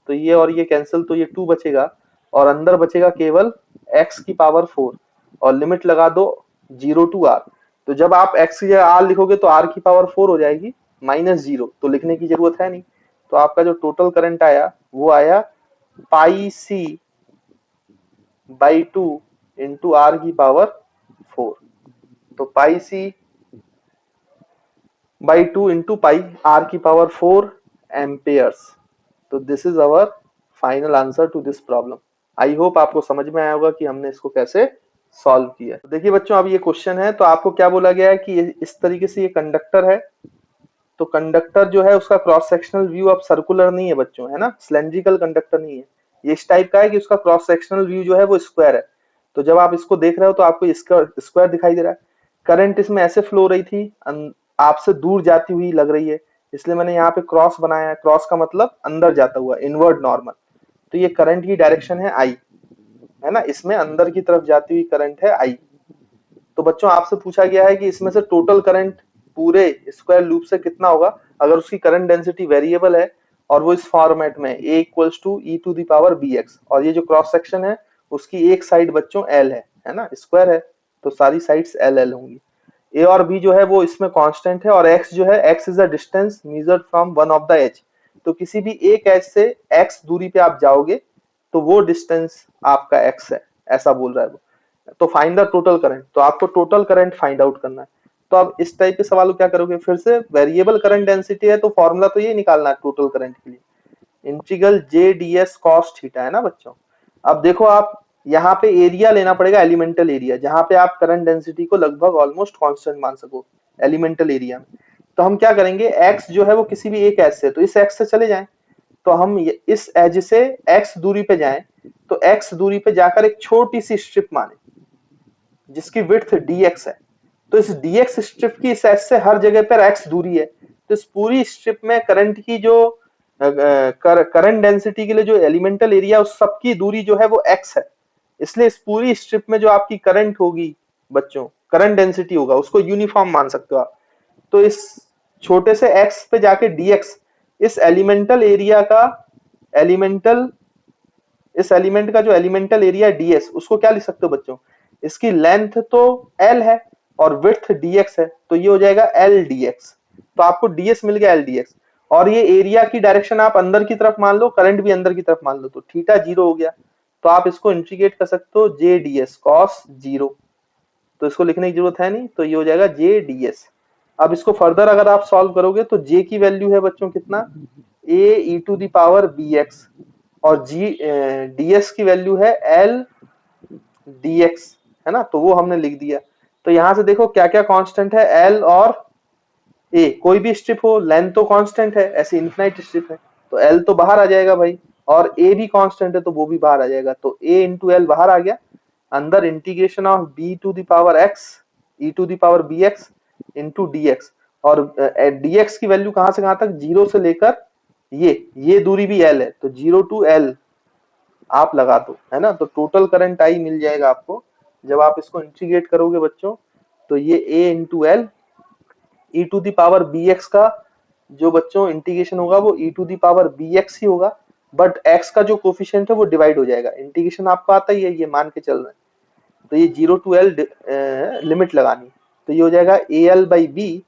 Speaker 1: तो ये और ये कैंसिल, तो ये 2 बचेगा, और अंदर बचेगा केवल x की पावर 4, और लिमिट लगा दो 0 टू r। तो जब आप x की जगह r लिखोगे तो r की पावर 4 हो जाएगी -0, तो लिखने की जरूरत है नहीं। तो आपका जो टोटल करंट आया वो आया पाई c/2 इंटू r की पावर 4। तो pi c/2 into pi r की पावर 4 एम्पेयर्स। तो this is our final answer to this problem. I hope आपको समझ में आया होगा कि हमने इसको कैसे सॉल्व किया। तो देखिए बच्चों, अब ये क्वेश्चन है, तो आपको क्या बोला गया है कि इस तरीके से ये कंडक्टर है, तो कंडक्टर जो है उसका क्रॉस सेक्शनल व्यू अब सर्कुलर नहीं है बच्चों, है ना, सिलेंड्रिकल कंडक्टर नहीं है, ये इस टाइप का है कि उसका क्रॉस सेक्शनल व्यू जो है वो स्क्वायर है। तो जब आप इसको देख रहे हो तो आपको स्क्वायर दिखाई दे रहा है। करंट इसमें ऐसे फ्लो रही थी, आपसे दूर जाती हुई लग रही है, इसलिए मैंने यहाँ पे क्रॉस बनाया है। क्रॉस का मतलब अंदर जाता हुआ, इनवर्ड नॉर्मल। तो ये करंट की डायरेक्शन है आई, है ना, इसमें अंदर की तरफ जाती हुई करंट है आई। तो बच्चों आपसे पूछा गया है कि इसमें से टोटल करंट पूरे स्क्वायर लूप से कितना होगा अगर उसकी करंट डेंसिटी वेरिएबल है, और वो इस फॉर्मेट में a equals to e to the power bx, और ये जो क्रॉस सेक्शन है उसकी एक साइड बच्चों l है ना, स्क्वायर है, तो सारी साइड्स l l होंगी। a और b जो है वो इसमें कांस्टेंट है, और x जो है, x is the distance measured from one of the edge. तो किसी भी एक एज से x दूरी पे आप जाओगे तो वो डिस्टेंस आपका x है, ऐसा बोल रहा है वो। तो फाइंड द टोटल करंट, तो आपको टोटल करंट फाइंड आउट करना है। तो अब इस टाइप के सवाल को क्या करोगे, फिर से वेरिएबल करंट डेंसिटी है तो फॉर्मूला तो ये निकालना है टोटल करंट के लिए, इंटीग्रल जे डी एस कॉस थीटा, है ना बच्चों। अब देखो आप यहाँ पे एरिया लेना पड़ेगा, एलिमेंटल एरिया, जहां पे आप करंट डेंसिटी को लगभग ऑलमोस्ट कांस्टेंट मान सको एलिमेंटल एरिया में। तो हम क्या करेंगे, x जो है वो किसी भी एक एज से, तो इस x से चले जाएं, तो हम इस एज से x दूरी पे जाएं, तो x दूरी पे जाकर एक छोटी सी स्ट्रिप माने जिसकी विड्थ dx है, तो इस dx स्ट्रिप की इस एज से हर जगह पर x दूरी है, तो इस पूरी स्ट्रिप में करंट की जो करंट डेंसिटी के लिए जो एलिमेंटल एरिया उस सबकी दूरी जो है वो x है, इसलिए इस पूरी स्ट्रिप में जो आपकी करंट होगी बच्चों, करंट डेंसिटी होगा, उसको यूनिफॉर्म मान सकते हो आप। तो इस छोटे से x पे जाके dx, इस एलिमेंटल एरिया का एलिमेंटल इस एलिमेंट का जो एलिमेंटल एरिया ds, उसको क्या लिख सकते हो बच्चों, इसकी लेंथ तो l है और विड्थ dx है, तो ये हो जाएगा l dx। तो आपको ds मिल गया l dx, और ये एरिया की डायरेक्शन आप अंदर की तरफ मान लो, करंट भी अंदर की तरफ मान लो, तो थीटा 0 हो गया। तो आप इसको इंटीग्रेट कर सकते हो जे डी एस कॉस 0, तो इसको लिखने की जरूरत है नहीं, तो ये हो जाएगा जे डी एस। अब इसको फर्दर अगर आप सॉल्व करोगे तो जे की वैल्यू है बच्चों कितना, A E to the power B X, और जी डी एस की वैल्यू है एल डी एक्स, है ना, तो वो हमने लिख दिया। तो यहां से देखो क्या क्या कांस्टेंट है, एल और ए, कोई भी स्ट्रिप हो लेंथ तो कांस्टेंट है, ऐसे इनफिनाइट स्ट्रिप है, तो एल तो बाहर आ जाएगा भाई, और ए भी कांस्टेंट है तो वो भी बाहर आ जाएगा, तो ए इंटू एल बाहर आ गया, अंदर integration of b to the power x e to the power B x into d x, और डी एक्स की वैल्यू कहां से कहां तक, 0 से लेकर ये दूरी भी एल है, तो 0 टू एल आप लगा दो, है ना, तो टोटल करंट आई मिल जाएगा आपको जब आप इसको इंटीग्रेट करोगे बच्चों, तो ये A into L E to the power B X का जो बच्चों इंटीग्रेशन होगा वो E to the power B X ही होगा, बट एक्स का जो कोफिशिएंट है वो डिवाइड हो जाएगा, इंटीग्रेशन आपको आता ही है, ये मान के चल रहे हैं, तो ये 0 टू एल लिमिट लगानी, तो ये हो जाएगा a l by b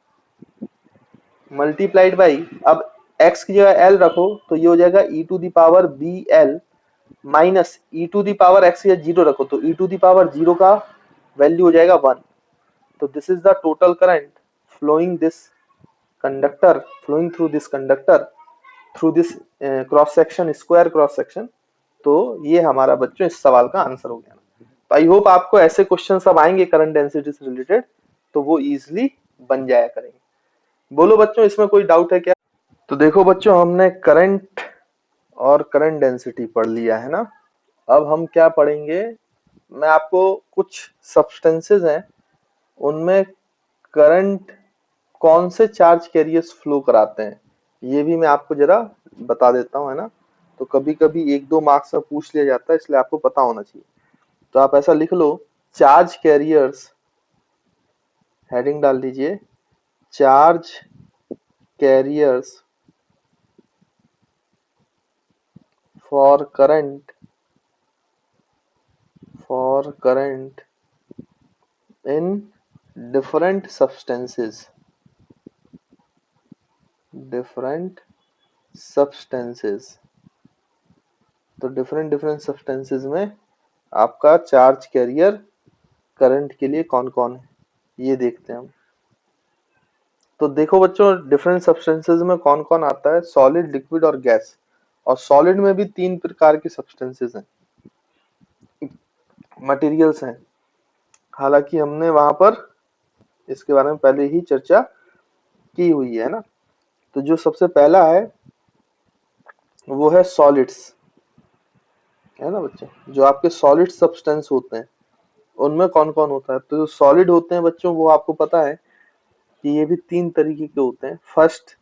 Speaker 1: multiplied by, अब x की जगह l रखो तो ये हो जाएगा e to the power b l minus e to the power x या 0 रखो तो e टू दी पावर 0 का वैल्यू हो जाएगा 1। तो this is the total current flowing this conductor, flowing through this conductor through this cross section, square cross section। तो ये हमारा बच्चों इस सवाल का आंसर हो गया। तो आई होप आपको ऐसे क्वेश्चन सब आएंगे करंट डेंसिटी से रिलेटेड, तो वो इजीली बन जाया करेंगे। बोलो बच्चों इसमें कोई डाउट है क्या? तो देखो बच्चों हमने करंट और करंट डेंसिटी पढ़ लिया है ना, अब हम क्या पढ़ेंगे, मैं आपको कुछ सब्सटेंसेस हैं उनमें करंट कौन से चार्ज कैरियर्स फ्लो कराते हैं ये भी मैं आपको जरा बता देता हूं, है ना। तो कभी कभी 1-2 मार्क्स में पूछ लिया जाता है, इसलिए आपको पता होना चाहिए। तो आप ऐसा लिख लो, चार्ज कैरियर्स, हेडिंग डाल दीजिए charge carriers for current in different substances तो डिफरेंट सब्सटेंसेस में आपका चार्ज कैरियर करंट के लिए कौन कौन है ये देखते हैं हम। तो देखो बच्चों डिफरेंट सब्सटेंसेस में कौन कौन आता है, सॉलिड, लिक्विड और गैस। और सॉलिड में भी 3 प्रकार के सब्सटेंसेस हैं, मटेरियल्स हैं, हालांकि हमने वहां पर इसके बारे में पहले ही चर्चा की हुई है ना। तो जो सबसे पहला है वो है सॉलिड्स, है ना बच्चों, जो आपके सॉलिड सब्सटेंस होते हैं उनमें कौन कौन होता है। तो जो सॉलिड होते हैं बच्चों वो आपको पता है कि ये भी 3 तरीके के होते हैं। फर्स्ट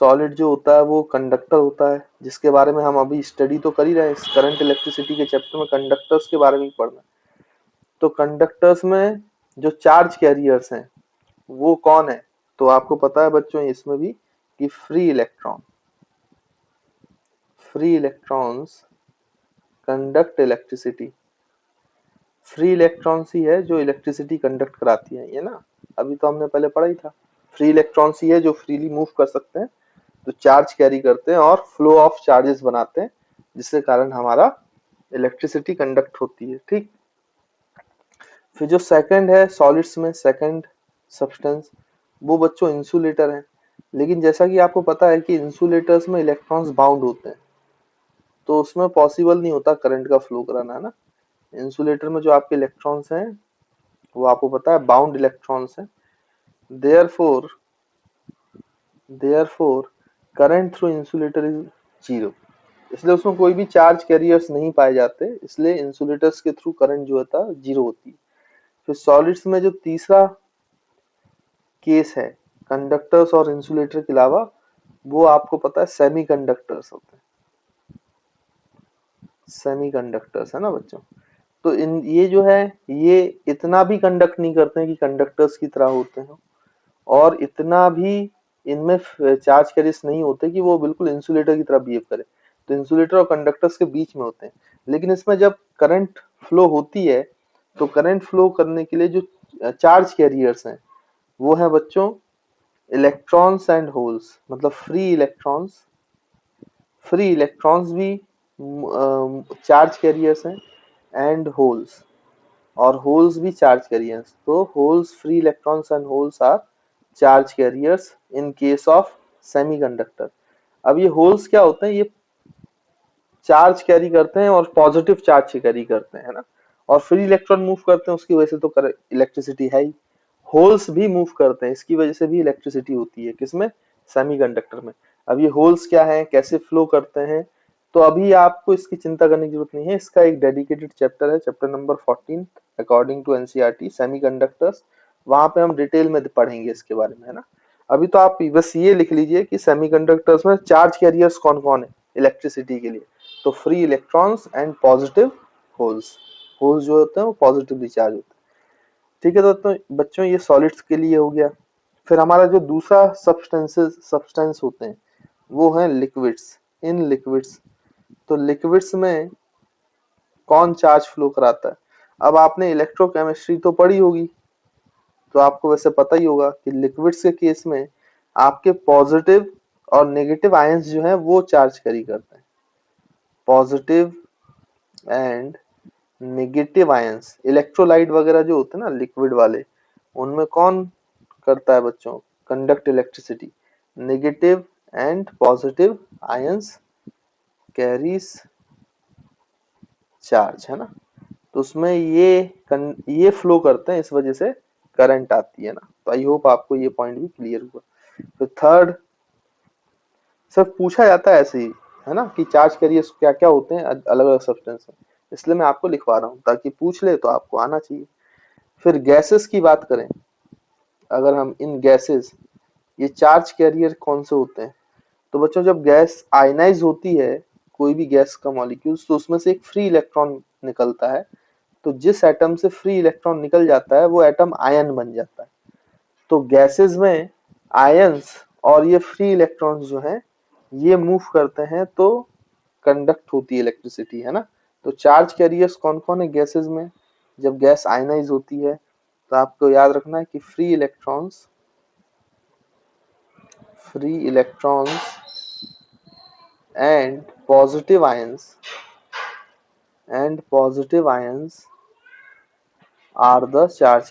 Speaker 1: सॉलिड जो होता है वो कंडक्टर होता है, जिसके बारे में हम अभी स्टडी तो कर ही रहे हैं, करंट इलेक्ट्रिसिटी के चैप्टर में कंडक्टर्स के बारे में पढ़ना। तो कंडक्टर्स में जो चार्ज कैरियर्स हैं वो कौन है, तो आपको पता है बच्चों इसमें भी कि free electrons conduct electricity. Free electrons ही है जो इलेक्ट्रिसिटी कंडक्ट कराती है, ये ना, अभी तो हमने पहले पढ़ा ही था। फ्री इलेक्ट्रॉन्स ही है जो फ्रीली मूव कर सकते हैं, तो चार्ज कैरी करते हैं और फ्लो ऑफ चार्जेस बनाते हैं, जिसके कारण हमारा इलेक्ट्रिसिटी कंडक्ट होती है, ठीक। फिर जो सेकंड है सॉलिड्स में, सेकंड सब्सटेंस, वो बच्चों इंसुलेटर है। लेकिन जैसा कि आपको पता है कि इंसुलेटर्स में इलेक्ट्रॉन्स बाउंड होते हैं, तो उसमें पॉसिबल नहीं होता करंट का फ्लो कराना, है ना। इंसुलेटर में जो आपके इलेक्ट्रॉन्स हैं वो आपको पता है बाउंड इलेक्ट्रॉन्स हैं। Therefore therefore current through insulator is zero, इसलिए उसमें कोई भी चार्ज कैरियर्स नहीं पाए जाते, इसलिए इंसुलेटर्स के थ्रू करंट जो होता है जीरो होती है। फिर सॉलिड्स में जो तीसरा केस है कंडक्टर्स और इंसुलेटर के अलावा, वो आपको पता है सेमीकंडक्टर्स होते हैं। सेमीकंडक्टर्स है ना बच्चों। तो इन ये जो है ये इतना भी कंडक्ट नहीं करते हैं कि कंडक्टर्स की तरह होते हैं, और इतना भी इनमें चार्ज कैरियर्स नहीं होते कि वो बिल्कुल इंसुलेटर की तरह बिहेव करे। तो इंसुलेटर और कंडक्टर्स के बीच में होते हैं। लेकिन इसमें जब करंट फ्लो होती है तो करंट फ्लो करने के लिए जो चार्ज कैरियर्स हैं वो है बच्चों इलेक्ट्रॉन्स एंड होल्स, मतलब फ्री इलेक्ट्रॉन्स भी चार्ज कैरियर्स हैं, एंड होल्स, और होल्स भी चार्ज कैरियर्स। तो holes, free electrons and holes are charge carriers in case of semiconductor. अब ये होल्स क्या होते हैं, ये चार्ज कैरी करते हैं और पॉजिटिव चार्ज कैरी करते हैं ना, और फ्री इलेक्ट्रॉन मूव करते हैं, उसकी वजह से तो इलेक्ट्रिसिटी है ही। होल्स भी मूव करते हैं, इसकी वजह से भी इलेक्ट्रिसिटी होती है, किसमें, सेमीकंडक्टर में। अब ये होल्स क्या है, कैसे फ्लो करते हैं, तो अभी आपको इसकी चिंता करने की जरूरत नहीं है, इसका एक डेडिकेटेड चैप्टर है, chapter number 14 according to NCERT semiconductors, वहां पे हम डिटेल में पढ़ेंगे इसके बारे में, है ना। अभी तो आप बस ये लिख लीजिए कि सेमीकंडक्टर्स में चार्ज कैरियर्स कौन कौन है इलेक्ट्रिसिटी के लिए। तो free electrons and positive holes, holes जो होते हैं वो पॉजिटिवली चार्ज होते हैं। ठीक है, तो बच्चों ये सॉलिड्स के लिए हो गया। फिर हमारा जो दूसरा सब्सटेंस होते हैं वो है लिक्विड्स। इन लिक्विड्स, तो लिक्विड्स में कौन चार्ज फ्लो कराता है। अब आपने इलेक्ट्रोकेमिस्ट्री तो पढ़ी होगी, तो आपको वैसे पता ही होगा कि लिक्विड्स के केस में आपके पॉजिटिव और नेगेटिव आयंस जो है वो चार्ज कैरी करते हैं। Positive and negative ions, electrolyte वगैरह जो होते हैं ना लिक्विड वाले, उनमें कौन करता है बच्चों, conduct electricity. Negative and positive ions carries charge, है ना। तो उसमें ये फ्लो करते हैं, इस वजह से करंट आती है ना। तो आई होप आपको ये पॉइंट भी क्लियर हुआ। तो थर्ड, सब पूछा जाता है ऐसे ही, है ना, कि चार्ज कैरियर्स क्या क्या होते हैं अलग अलग सब्सटेंस में, इसलिए मैं आपको लिखवा रहा हूँ ताकि पूछ ले तो आपको आना चाहिए। फिर गैसेस की बात करें, अगर हम इन गैसेस, ये चार्ज कैरियर कौन से होते हैं, तो बच्चों जब गैस आयनाइज होती है, कोई भी गैस का मॉलिक्यूल्स, तो उसमें से एक फ्री इलेक्ट्रॉन निकलता है। तो जिस एटम से फ्री इलेक्ट्रॉन निकल जाता है वो एटम आयन बन जाता है। तो गैसेस में आयंस और ये फ्री इलेक्ट्रॉन्स जो हैं ये मूव करते हैं, तो कंडक्ट होती है इलेक्ट्रिसिटी, है ना। तो चार्ज कैरियर्स कौन कौन है गैसेस में, जब गैस आयनाइज होती है, तो आपको याद रखना है कि free electrons and positive ions are the charge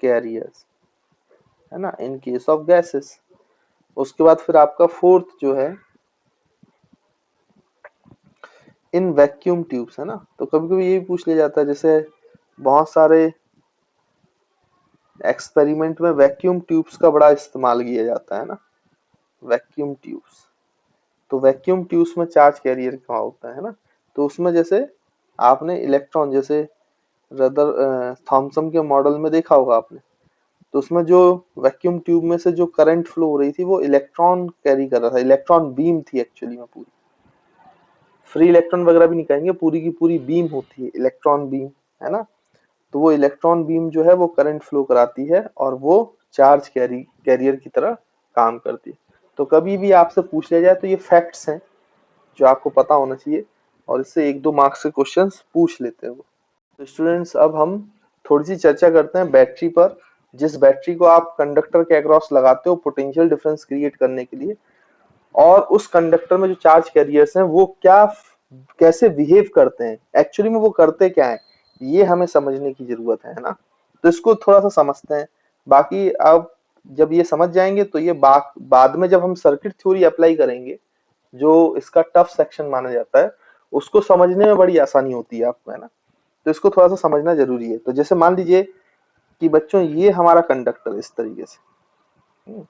Speaker 1: carriers, है ना, इन केस ऑफ गैसेस। उसके बाद फिर आपका फोर्थ जो है इन वैक्यूम ट्यूब्स, है ना। तो कभी कभी ये भी पूछ लिया जाता है, जैसे बहुत सारे एक्सपेरिमेंट में वैक्यूम ट्यूब्स का बड़ा इस्तेमाल किया जाता है ना, वैक्यूम ट्यूब्स। तो वैक्यूम ट्यूब्स में चार्ज कैरियर क्या होता है ना, तो उसमें जैसे आपने इलेक्ट्रॉन, जैसे रदर थॉमसन के मॉडल में देखा होगा आपने, तो उसमें जो वैक्यूम ट्यूब में से जो करंट फ्लो हो रही थी वो इलेक्ट्रॉन कैरी कर रहा था, इलेक्ट्रॉन बीम थी एक्चुअली में पूरी, फ्री इलेक्ट्रॉन वगैरह भी नहीं कहेंगे, पूरी की पूरी बीम होती है, इलेक्ट्रॉन बीम, है ना। तो वो इलेक्ट्रॉन बीम जो है वो करंट फ्लो कराती है और वो चार्ज कैरियर की तरह काम करती है। तो कभी भी आपसे पूछ लिया जाए तो ये फैक्ट्स हैं जो आपको पता होना चाहिए, और इससे एक दो मार्क्स के क्वेश्चंस पूछ लेते हैं वो। तो स्टूडेंट्स अब हम थोड़ी सी चर्चा करते हैं बैटरी पर। जिस बैटरी को आप कंडक्टर के अक्रॉस लगाते हो पोटेंशियल डिफरेंस क्रिएट करने के लिए, और उस कंडक्टर में जो चार्ज कैरियर्स हैं वो क्या कैसे बिहेव करते हैं, एक्चुअली में वो करते क्या है, ये हमें समझने की जरूरत है ना। तो इसको थोड़ा सा समझते हैं। बाकी अब जब ये समझ जाएंगे तो ये बाद में जब हम सर्किट थ्योरी अप्लाई करेंगे, जो इसका टफ सेक्शन माना जाता है, उसको समझने में बड़ी आसानी होती है आपको, है ना। तो इसको थोड़ा सा समझना जरूरी है। तो जैसे मान लीजिए कि बच्चों ये हमारा कंडक्टर इस तरीके से,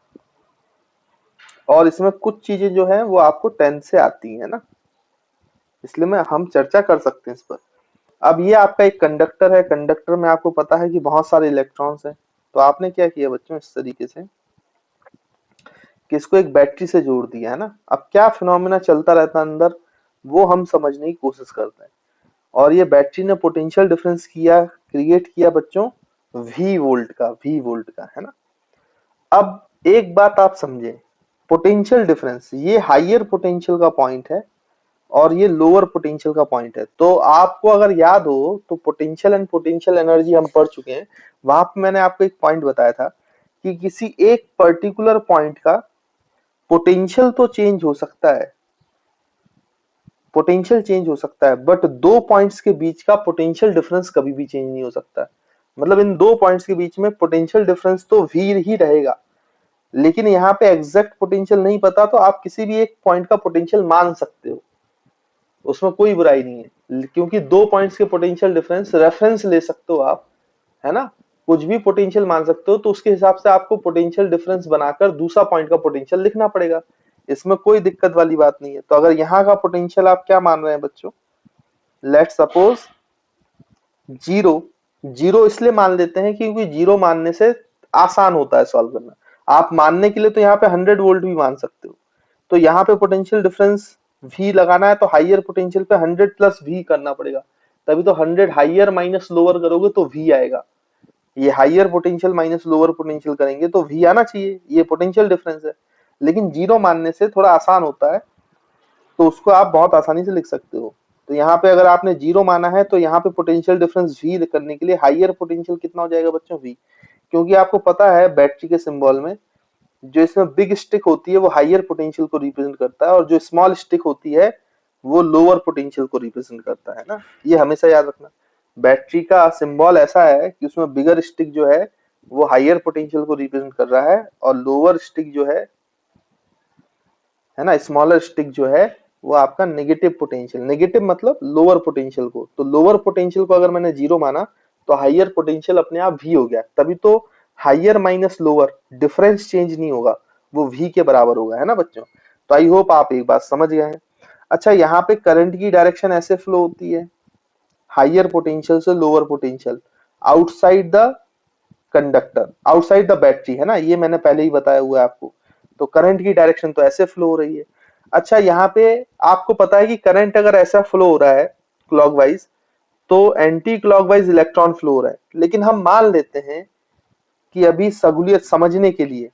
Speaker 1: और इसमें कुछ चीजें जो है वो आपको 10th से आती है ना, इसलिए मैं हम चर्चा कर सकते हैं इस पर। अब ये आपका एक कंडक्टर है, कंडक्टर में आपको पता है कि बहुत सारे इलेक्ट्रॉन्स हैं। तो आपने क्या किया बच्चों, इस तरीके से कि इसको एक बैटरी से जोड़ दिया, है ना। अब क्या फिनोमेना चलता रहता है अंदर, वो हम समझने की कोशिश करते हैं। और ये बैटरी ने पोटेंशियल डिफरेंस क्रिएट किया बच्चों वी वोल्ट का, है ना। अब एक बात आप समझे, पोटेंशियल डिफरेंस ये हाइयर पोटेंशियल का पॉइंट है और ये लोअर पोटेंशियल का पॉइंट है। तो आपको अगर याद हो तो पोटेंशियल एंड पोटेंशियल एनर्जी हम पढ़ चुके हैं। वहां पे मैंने आपको एक पॉइंट बताया था कि किसी एक पर्टिकुलर पॉइंट का पोटेंशियल तो चेंज हो सकता है, पोटेंशियल चेंज हो सकता है, बट दो पॉइंट्स के बीच का पोटेंशियल डिफरेंस कभी भी चेंज नहीं हो सकता। मतलब इन दो पॉइंट्स के बीच में पोटेंशियल डिफरेंस तो वी ही रहेगा, लेकिन यहाँ पे एग्जैक्ट पोटेंशियल नहीं पता तो आप किसी भी एक पॉइंट का पोटेंशियल मान सकते हो, उसमें कोई बुराई नहीं है। क्योंकि दो पॉइंट्स के पोटेंशियल डिफरेंस रेफरेंस ले सकते हो आप, है ना। कुछ भी पोटेंशियल मान सकते हो, तो उसके हिसाब से आपको पोटेंशियल डिफरेंस बनाकर दूसरा पॉइंट का पोटेंशियल लिखना पड़ेगा। इसमें कोई दिक्कत वाली बात नहीं है। तो अगर यहाँ का पोटेंशियल आप क्या मान रहे हैं बच्चों, लेट सपोज जीरो। जीरो इसलिए मान लेते हैं क्योंकि जीरो मानने से आसान होता है सॉल्व करना। आप मानने के लिए तो यहाँ पे 100 वोल्ट भी मान सकते हो। तो यहाँ पे पोटेंशियल डिफरेंस वी लगाना है तो हाइयर पोटेंशियल पे 100 प्लस वी करना पड़ेगा, तभी तो 100 हाइयर माइनस लोअर करोगे तो वी आएगा। ये higher potential minus lower potential करेंगे तो वी आना चाहिए, ये पोटेंशियल डिफरेंस है। लेकिन जीरो मानने से थोड़ा आसान होता है, तो उसको आप बहुत आसानी से लिख सकते हो। तो यहाँ पे अगर आपने जीरो माना है तो यहाँ पे पोटेंशियल डिफरेंस वी करने के लिए हाइयर पोटेंशियल कितना हो जाएगा बच्चों, वी। क्योंकि आपको पता है बैटरी के सिंबल में जो इसमें बिग स्टिक होती है वो हाइयर पोटेंशियल को रिप्रेजेंट करता है, और जो स्मॉल स्टिक होती है वो लोअर पोटेंशियल को रिप्रेजेंट करता है ना। ये हमेशा याद रखना। बैटरी का सिंबल ऐसा है कि उसमें बिगर स्टिक जो है वो हाइयर पोटेंशियल को रिप्रेजेंट कर रहा है, और लोअर स्टिक जो है ना, स्मॉलर स्टिक जो है वो आपका नेगेटिव पोटेंशियल, नेगेटिव मतलब लोअर पोटेंशियल को। तो लोअर पोटेंशियल को अगर मैंने जीरो माना तो हाइयर पोटेंशियल अपने आप वी हो गया, तभी तो higher minus lower difference change नहीं होगा, वो वी के बराबर होगा, है ना बच्चों। तो आई होप आप एक बात समझ गए हैं। अच्छा, यहाँ पे करंट की डायरेक्शन ऐसे फ्लो होती है, हाइयर पोटेंशियल से lower potential, outside the conductor, outside the battery, है ना। ये मैंने पहले ही बताया हुआ है आपको। तो करंट की डायरेक्शन तो ऐसे फ्लो हो रही है। अच्छा, यहाँ पे आपको पता है कि करंट अगर ऐसा फ्लो हो रहा है क्लॉकवाइज, तो एंटी क्लॉकवाइज इलेक्ट्रॉन फ्लो हो रहा है। लेकिन हम मान लेते हैं कि अभी सहूलियत समझने के लिए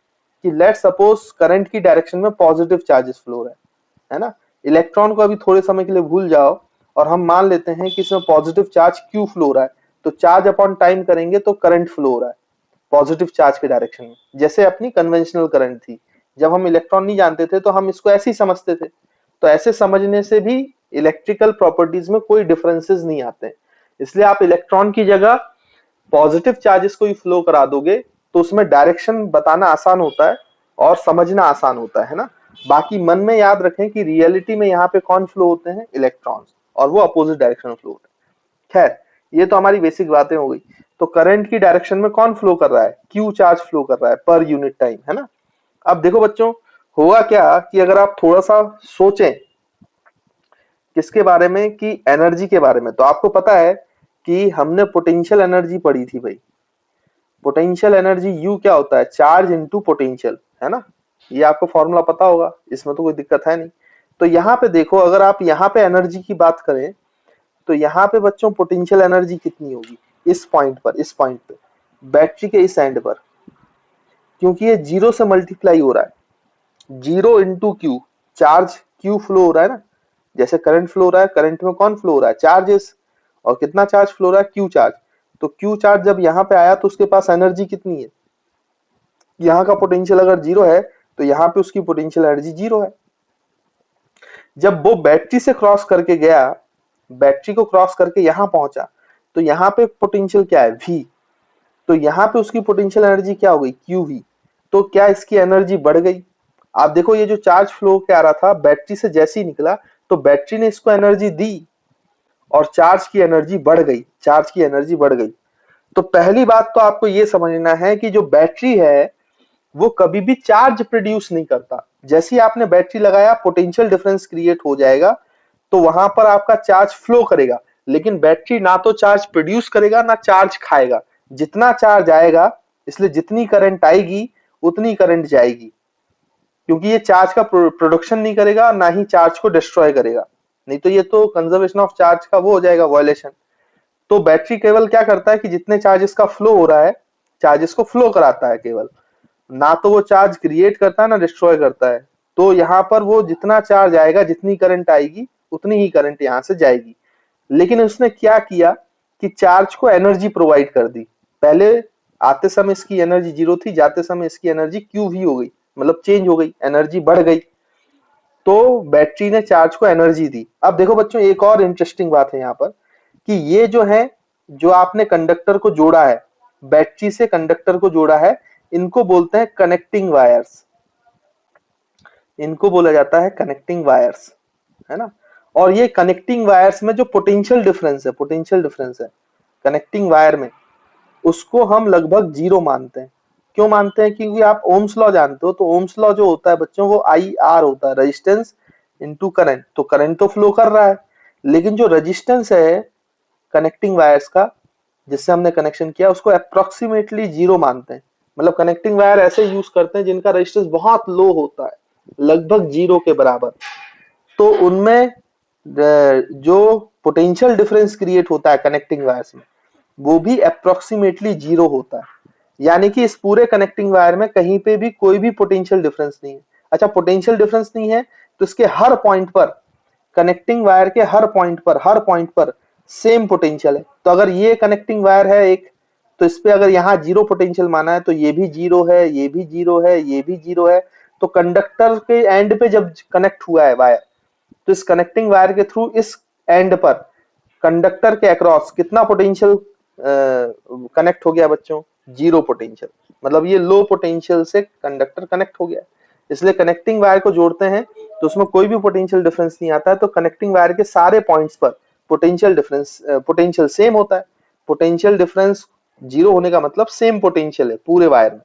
Speaker 1: कि लेट सपोज करंट की डायरेक्शन में पॉजिटिव चार्जेस फ्लो हो रहा है ना। इलेक्ट्रॉन को अभी थोड़े समय के लिए भूल जाओ और हम मान लेते हैं कि इसमें पॉजिटिव चार्ज क्यू फ्लो हो रहा है। तो चार्ज अपॉन टाइम करेंगे तो करंट फ्लो हो रहा है पॉजिटिव चार्ज के डायरेक्शन में, जैसे अपनी कन्वेंशनल करंट थी। जब हम इलेक्ट्रॉन नहीं जानते थे तो हम इसको ऐसे ही समझते थे। तो ऐसे समझने से भी इलेक्ट्रिकल प्रॉपर्टीज में कोई डिफरेंसेस नहीं आते। इसलिए आप इलेक्ट्रॉन की जगह पॉजिटिव चार्जेस को ही फ्लो करा दोगे तो उसमें डायरेक्शन बताना आसान होता है और समझना आसान होता है ना। बाकी मन में याद रखें कि रियलिटी में यहाँ पे कौन फ्लो होते हैं, इलेक्ट्रॉन्स, और वो अपोजिट डायरेक्शन में फ्लो होते हैं। खैर, ये तो हमारी बेसिक बातें हो गई। तो करंट की डायरेक्शन में कौन फ्लो कर रहा है, क्यू चार्ज फ्लो कर रहा है पर यूनिट टाइम, है ना। अब देखो बच्चों, होगा क्या कि अगर आप थोड़ा सा सोचें किसके बारे में, कि एनर्जी के बारे में, तो आपको पता है कि हमने पोटेंशियल एनर्जी पढ़ी थी भाई। पोटेंशियल एनर्जी यू क्या होता है, चार्ज इनटू पोटेंशियल, है ना। ये आपको फॉर्मूला पता होगा, इसमें तो कोई दिक्कत है नहीं। तो यहाँ पे देखो, अगर आप यहाँ पे एनर्जी की बात करें तो यहाँ पे बच्चों पोटेंशियल एनर्जी कितनी होगी, इस पॉइंट पर, इस पॉइंट पे बैटरी के इस एंड पर, क्योंकि ये जीरो से मल्टीप्लाई हो रहा है, zero into Q, charge Q flow हो रहा है ना। जैसे करंट फ्लो हो रहा है, करंट में कौन फ्लो हो रहा है, चार्जेस, और कितना चार्ज फ्लो हो रहा है, क्यू चार्ज। तो क्यू चार्ज जब यहाँ पे आया तो उसके पास एनर्जी कितनी है, यहाँ का पोटेंशियल अगर जीरो है तो यहाँ पे उसकी पोटेंशियल एनर्जी जीरो है। जब वो बैटरी से क्रॉस करके गया, बैटरी को क्रॉस करके यहाँ पहुंचा, तो यहाँ पे पोटेंशियल क्या है, V। तो यहाँ पे उसकी पोटेंशियल एनर्जी क्या हो गई, QV। तो क्या इसकी एनर्जी बढ़ गई। आप देखो ये जो चार्ज फ्लो क्या आ रहा था, बैटरी से जैसे ही निकला तो बैटरी ने इसको एनर्जी दी और चार्ज की एनर्जी बढ़ गई, चार्ज की एनर्जी बढ़ गई। तो पहली बात तो आपको ये समझना है कि जो बैटरी है वो कभी भी चार्ज प्रोड्यूस नहीं करता। जैसे ही आपने बैटरी लगाया पोटेंशियल डिफरेंस क्रिएट हो जाएगा, तो वहां पर आपका चार्ज फ्लो करेगा, लेकिन बैटरी ना तो चार्ज प्रोड्यूस करेगा ना चार्ज खाएगा। जितना चार्ज आएगा, इसलिए जितनी करंट आएगी उतनी करंट जाएगी, क्योंकि ये चार्ज का प्रोडक्शन नहीं करेगा ना ही चार्ज को डिस्ट्रॉय करेगा, नहीं तो ये तो कंजर्वेशन ऑफ चार्ज का वो हो जाएगा, वायलेशन। तो बैटरी केवल क्या करता है कि जितने चार्जेस का फ्लो हो रहा है, चार्जेस को फ्लो कराता है केवल, ना तो वो चार्ज क्रिएट करता है ना डिस्ट्रॉय करता है। तो यहाँ पर वो जितना चार्ज आएगा, जितनी करंट आएगी उतनी ही करंट यहाँ से जाएगी। लेकिन उसने क्या किया कि चार्ज को एनर्जी प्रोवाइड कर दी। पहले आते समय इसकी एनर्जी 0 थी, जाते समय इसकी एनर्जी QV हो गई, मतलब चेंज हो गई, एनर्जी बढ़ गई। तो बैटरी ने चार्ज को एनर्जी दी। अब देखो बच्चों एक और इंटरेस्टिंग बात है यहाँ पर कि ये जो है, जो आपने कंडक्टर को जोड़ा है, बैटरी से कंडक्टर को जोड़ा है, इनको बोलते हैं कनेक्टिंग वायर्स। इनको बोला जाता है कनेक्टिंग वायर्स, है ना। और ये कनेक्टिंग वायर्स में जो पोटेंशियल डिफरेंस है, पोटेंशियल डिफरेंस है कनेक्टिंग वायर में, उसको हम लगभग 0 मानते हैं। क्यों मानते हैं, क्योंकि आप ओम्स लॉ जानते हो। तो ओम्स लॉ जो होता है बच्चों, वो IR होता है, रेजिस्टेंस इनटू करंट। तो करंट तो फ्लो कर रहा है, लेकिन जो रेजिस्टेंस है कनेक्टिंग वायर्स का, जिससे हमने कनेक्शन किया, उसको अप्रोक्सीमेटली 0 मानते हैं। मतलब कनेक्टिंग वायर ऐसे यूज करते हैं जिनका रेजिस्टेंस बहुत लो होता है, लगभग 0 के बराबर। तो उनमें जो पोटेंशियल डिफरेंस क्रिएट होता है कनेक्टिंग वायर्स में, वो भी अप्रोक्सीमेटली 0 होता है। यानी कि इस पूरे कनेक्टिंग वायर में कहीं पे भी कोई भी पोटेंशियल डिफरेंस नहीं है। अच्छा, पोटेंशियल डिफरेंस नहीं है तो इसके हर पॉइंट पर, कनेक्टिंग वायर के हर पॉइंट पर सेम पोटेंशियल है। तो अगर ये कनेक्टिंग वायर है एक, तो इस पे अगर यहाँ 0 पोटेंशियल माना है, तो ये भी 0 है, ये भी 0 है, ये भी 0 है। तो कंडक्टर के एंड पे जब कनेक्ट हुआ है वायर, तो इस कनेक्टिंग वायर के थ्रू इस एंड पर कंडक्टर के अक्रॉस कितना पोटेंशियल कनेक्ट हो गया बच्चों, 0 पोटेंशियल। मतलब ये लो पोटेंशियल से कंडक्टर कनेक्ट हो गया। इसलिए कनेक्टिंग वायर को जोड़ते हैं तो उसमें कोई भी पोटेंशियल डिफरेंस नहीं आता है। तो कनेक्टिंग वायर के सारे पॉइंट्स पर पोटेंशियल डिफरेंस, पोटेंशियल सेम होता है। पोटेंशियल डिफरेंस 0 होने का मतलब सेम पोटेंशियल है पूरे वायर में।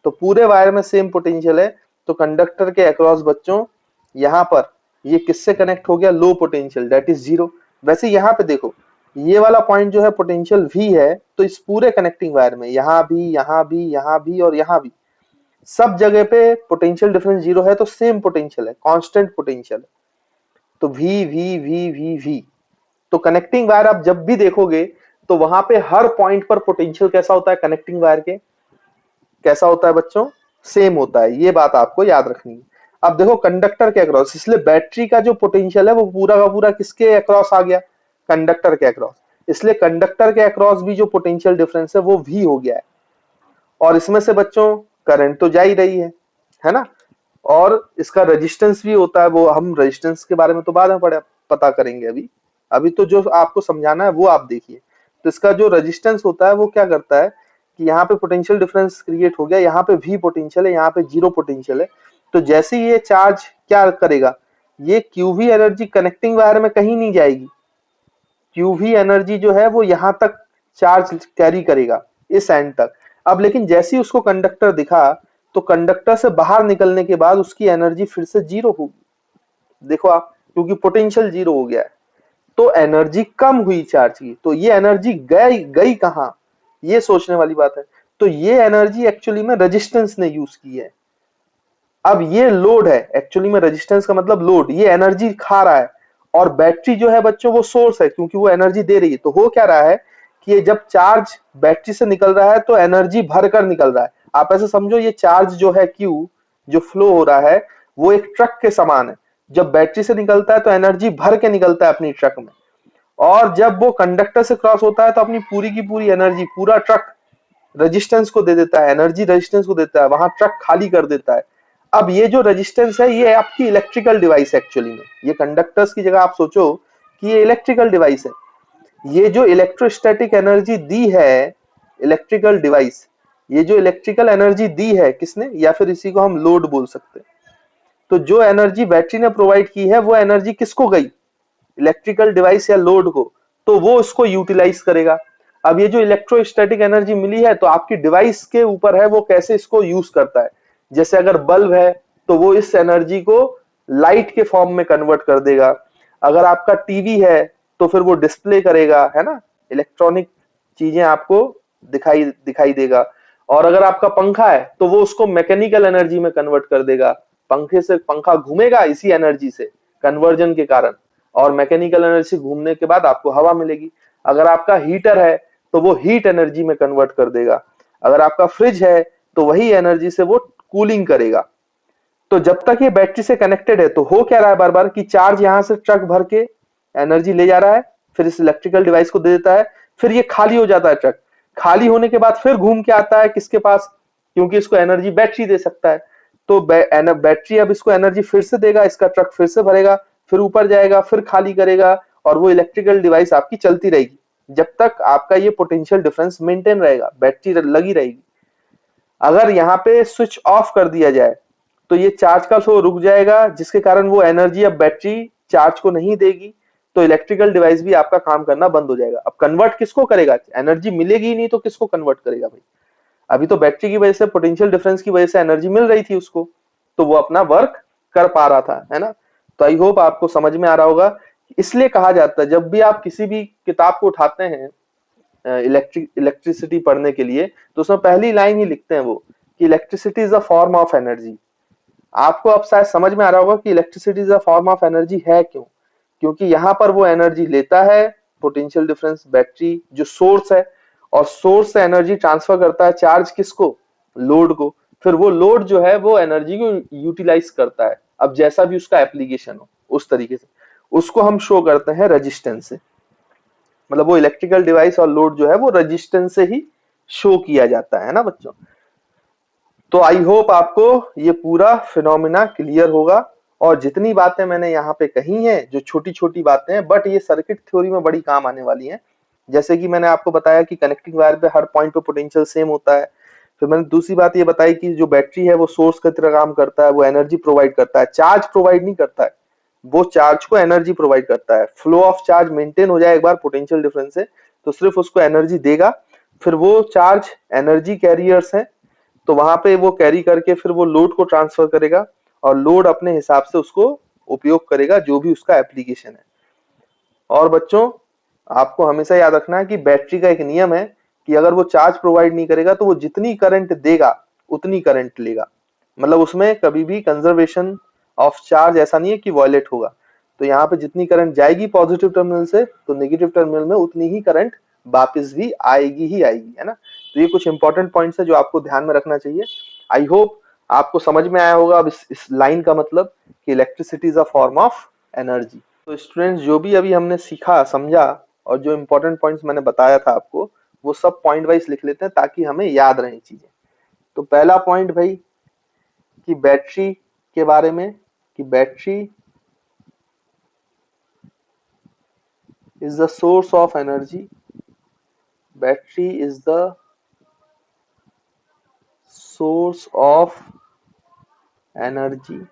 Speaker 1: तो पूरे वायर में सेम पोटेंशियल है, तो कंडक्टर के अक्रॉस बच्चों यहाँ पर ये किससे कनेक्ट हो गया, लो पोटेंशियल, दैट इज 0। वैसे यहाँ पे देखो ये वाला पॉइंट जो है पोटेंशियल V है, तो इस पूरे कनेक्टिंग वायर में यहाँ भी, यहाँ भी, यहाँ भी और यहाँ भी सब जगह पे पोटेंशियल डिफरेंस 0 है। तो सेम पोटेंशियल है, कांस्टेंट पोटेंशियल है। तो V V V V V। तो कनेक्टिंग वायर आप जब भी देखोगे तो वहां पे हर पॉइंट पर पोटेंशियल कैसा होता है, कनेक्टिंग वायर के कैसा होता है बच्चों, सेम होता है। ये बात आपको याद रखनी है। अब देखो कंडक्टर के अक्रॉस, इसलिए बैटरी का जो पोटेंशियल है वो पूरा का पूरा किसके अक्रॉस आ गया, कंडक्टर के अक्रॉस। इसलिए कंडक्टर के अक्रॉस भी जो पोटेंशियल डिफरेंस है वो V हो गया है। और इसमें से बच्चों करंट तो जा ही रही है ना। और इसका रेजिस्टेंस भी होता है, वो हम रेजिस्टेंस के बारे में तो बाद में पता करेंगे। अभी अभी तो जो आपको समझाना है वो आप देखिए। तो इसका जो रेजिस्टेंस होता है वो क्या करता है कि यहाँ पे पोटेंशियल डिफरेंस क्रिएट हो गया, यहाँ पे V पोटेंशियल है, यहाँ पे 0 पोटेंशियल है। तो जैसे ये चार्ज क्या करेगा, ये QV एनर्जी कनेक्टिंग वायर में कहीं नहीं जाएगी। QV एनर्जी जो है वो यहाँ तक चार्ज कैरी करेगा, इस एंड तक। अब लेकिन जैसे ही उसको कंडक्टर दिखा, तो कंडक्टर से बाहर निकलने के बाद उसकी एनर्जी फिर से 0 होगी। देखो आप, क्योंकि पोटेंशियल 0 हो गया है, तो एनर्जी कम हुई चार्ज की। तो ये एनर्जी गई गई कहां, ये सोचने वाली बात है। तो ये एनर्जी एक्चुअली में रेजिस्टेंस ने यूज की है। अब ये लोड है, एक्चुअली में रेजिस्टेंस का मतलब लोड, ये एनर्जी खा रहा है। और बैटरी जो है बच्चों वो सोर्स है, क्योंकि वो एनर्जी दे रही है। तो हो क्या रहा है कि ये जब चार्ज बैटरी से निकल रहा है तो एनर्जी भरकर निकल रहा है। आप ऐसे समझो ये चार्ज जो है Q जो फ्लो हो रहा है वो एक ट्रक के समान है। जब बैटरी से निकलता है तो एनर्जी भर के निकलता है अपनी ट्रक में, और जब वो कंडक्टर से क्रॉस होता है तो अपनी पूरी की पूरी एनर्जी पूरा ट्रक रेजिस्टेंस को दे देता है, एनर्जी रेजिस्टेंस को देता है, वहां ट्रक खाली कर देता है। अब ये जो रेजिस्टेंस है ये आपकी इलेक्ट्रिकल डिवाइस है। एक्चुअली में ये कंडक्टर्स की जगह आप सोचो कि ये इलेक्ट्रिकल डिवाइस है। ये जो इलेक्ट्रोस्टैटिक एनर्जी दी है इलेक्ट्रिकल डिवाइस, ये जो इलेक्ट्रिकल एनर्जी दी है किसने, या फिर इसी को हम लोड बोल सकते हैं। तो जो एनर्जी बैटरी ने प्रोवाइड की है वो एनर्जी किसको गई, इलेक्ट्रिकल डिवाइस या लोड को, तो वो उसको यूटिलाइज करेगा। अब ये जो इलेक्ट्रोस्टैटिक एनर्जी मिली है तो आपकी डिवाइस के ऊपर है वो कैसे इसको यूज करता है। जैसे अगर बल्ब है तो वो इस एनर्जी को लाइट के फॉर्म में कन्वर्ट कर देगा, अगर आपका टीवी है तो फिर वो डिस्प्ले करेगा, है ना, इलेक्ट्रॉनिक चीजें आपको दिखाई दिखाई देगा। और अगर आपका पंखा है तो वो उसको मैकेनिकल एनर्जी में कन्वर्ट कर देगा, पंखे से पंखा घूमेगा इसी एनर्जी से कन्वर्जन के कारण, और मैकेनिकल एनर्जी से घूमने के बाद आपको हवा मिलेगी। अगर आपका हीटर है तो वो हीट एनर्जी में कन्वर्ट कर देगा, अगर आपका फ्रिज है तो वही एनर्जी से वो कूलिंग करेगा। तो जब तक ये बैटरी से कनेक्टेड है तो हो क्या रहा है बार बार कि चार्ज यहां से ट्रक भर के एनर्जी ले जा रहा है, फिर इस इलेक्ट्रिकल डिवाइस को दे देता है, फिर ये खाली हो जाता है ट्रक, खाली होने के बाद फिर घूम के आता है किसके पास, क्योंकि इसको एनर्जी बैटरी दे सकता है। तो बैटरी अब इसको एनर्जी फिर से देगा, इसका ट्रक फिर से भरेगा, फिर ऊपर जाएगा, फिर खाली करेगा, और वो इलेक्ट्रिकल डिवाइस आपकी चलती रहेगी जब तक आपका ये पोटेंशियल डिफरेंस मेंटेन रहेगा, बैटरी लगी रहेगी। अगर यहाँ पे स्विच ऑफ कर दिया जाए तो ये चार्ज का फ्लो रुक जाएगा, जिसके कारण वो एनर्जी अब बैटरी चार्ज को नहीं देगी, तो इलेक्ट्रिकल डिवाइस भी आपका काम करना बंद हो जाएगा। अब कन्वर्ट किसको करेगा, एनर्जी मिलेगी ही नहीं तो किसको कन्वर्ट करेगा भाई। अभी तो बैटरी की वजह से, पोटेंशियल डिफरेंस की वजह से एनर्जी मिल रही थी उसको, तो वो अपना वर्क कर पा रहा था, है ना। तो आई होप आपको समझ में आ रहा होगा। इसलिए कहा जाता है जब भी आप किसी भी किताब को उठाते हैं इलेक्ट्रिसिटी पढ़ने के लिए, तो उसमें पहली लाइन ही लिखते हैं वो कि electricity is a form of energy. आपको अब शायद समझ में आ रहा होगा कि electricity is a form of energy है क्यों, क्योंकि यहाँ पर वो एनर्जी लेता है पोटेंशियल डिफरेंस बैटरी जो सोर्स है, और सोर्स से एनर्जी ट्रांसफर करता है चार्ज किसको, लोड को, फिर वो लोड जो है वो एनर्जी को यूटिलाइज करता है, अब जैसा भी उसका एप्लीकेशन हो उस तरीके से उसको हम शो करते हैं रेजिस्टेंस से। मतलब वो इलेक्ट्रिकल डिवाइस और लोड जो है वो रेजिस्टेंस से ही शो किया जाता है ना बच्चों। तो आई होप आपको ये पूरा फिनोमिना क्लियर होगा। और जितनी बातें मैंने यहाँ पे कही हैं जो छोटी छोटी बातें हैं, बट ये सर्किट थ्योरी में बड़ी काम आने वाली हैं। जैसे कि मैंने आपको बताया कि कनेक्टिंग वायर पे हर पॉइंट पे पोटेंशियल सेम होता है। फिर मैंने दूसरी बात ये बताई कि जो बैटरी है वो सोर्स की तरह काम करता है, वो एनर्जी प्रोवाइड करता है, चार्ज प्रोवाइड नहीं करता है, वो चार्ज को एनर्जी प्रोवाइड करता है। फ्लो ऑफ चार्ज मेंटेन हो जाए एक बार पोटेंशियल डिफरेंस से तो सिर्फ उसको एनर्जी देगा, फिर वो चार्ज एनर्जी कैरियर्स हैं, तो वहां पे वो कैरी करके फिर वो लोड को ट्रांसफर करेगा, और लोड अपने हिसाब से उसको उपयोग करेगा जो भी उसका एप्लीकेशन है। और बच्चों आपको हमेशा याद रखना है कि बैटरी का एक नियम है कि अगर वो चार्ज प्रोवाइड नहीं करेगा तो वो जितनी करंट देगा उतनी करंट लेगा, मतलब उसमें कभी भी कंजर्वेशन ऑफ चार्ज ऐसा नहीं है कि वॉयलेट होगा। तो यहाँ पे जितनी करंट जाएगी पॉजिटिव टर्मिनल से तो नेगेटिव टर्मिनल में उतनी ही करंट वापस भी आएगी ही आएगी, है ना। तो ये कुछ इंपॉर्टेंट पॉइंट्स है जो आपको ध्यान में रखना चाहिए। आई होप आपको समझ में आया होगा अब इस लाइन का मतलब कि electricity is a form of energy. तो स्टूडेंट्स जो भी अभी हमने सीखा समझा और जो इंपॉर्टेंट पॉइंट्स मैंने बताया था आपको वो सब पॉइंट वाइज लिख लेते हैं ताकि हमें याद रहे चीजें। तो पहला पॉइंट भाई कि बैटरी के बारे में, कि battery is the source of energy, battery is the source of energy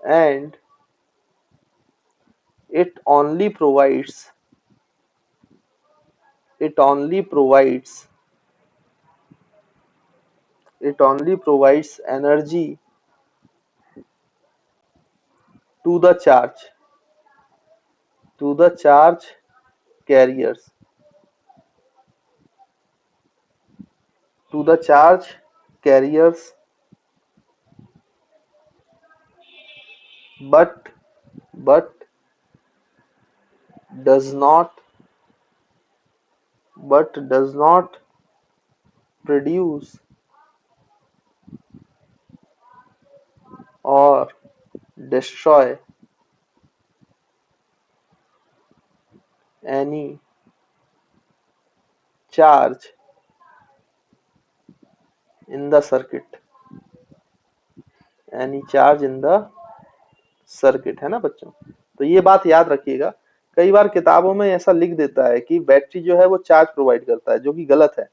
Speaker 1: and it only provides it only provides it only provides energy to the charge carriers, to the charge carriers, but does not does not produce or destroy any charge in the circuit, any charge in the circuit, है ना बच्चों। तो ये बात याद रखिएगा। कई बार किताबों में ऐसा लिख देता है कि बैटरी जो है वो चार्ज प्रोवाइड करता है, जो कि गलत है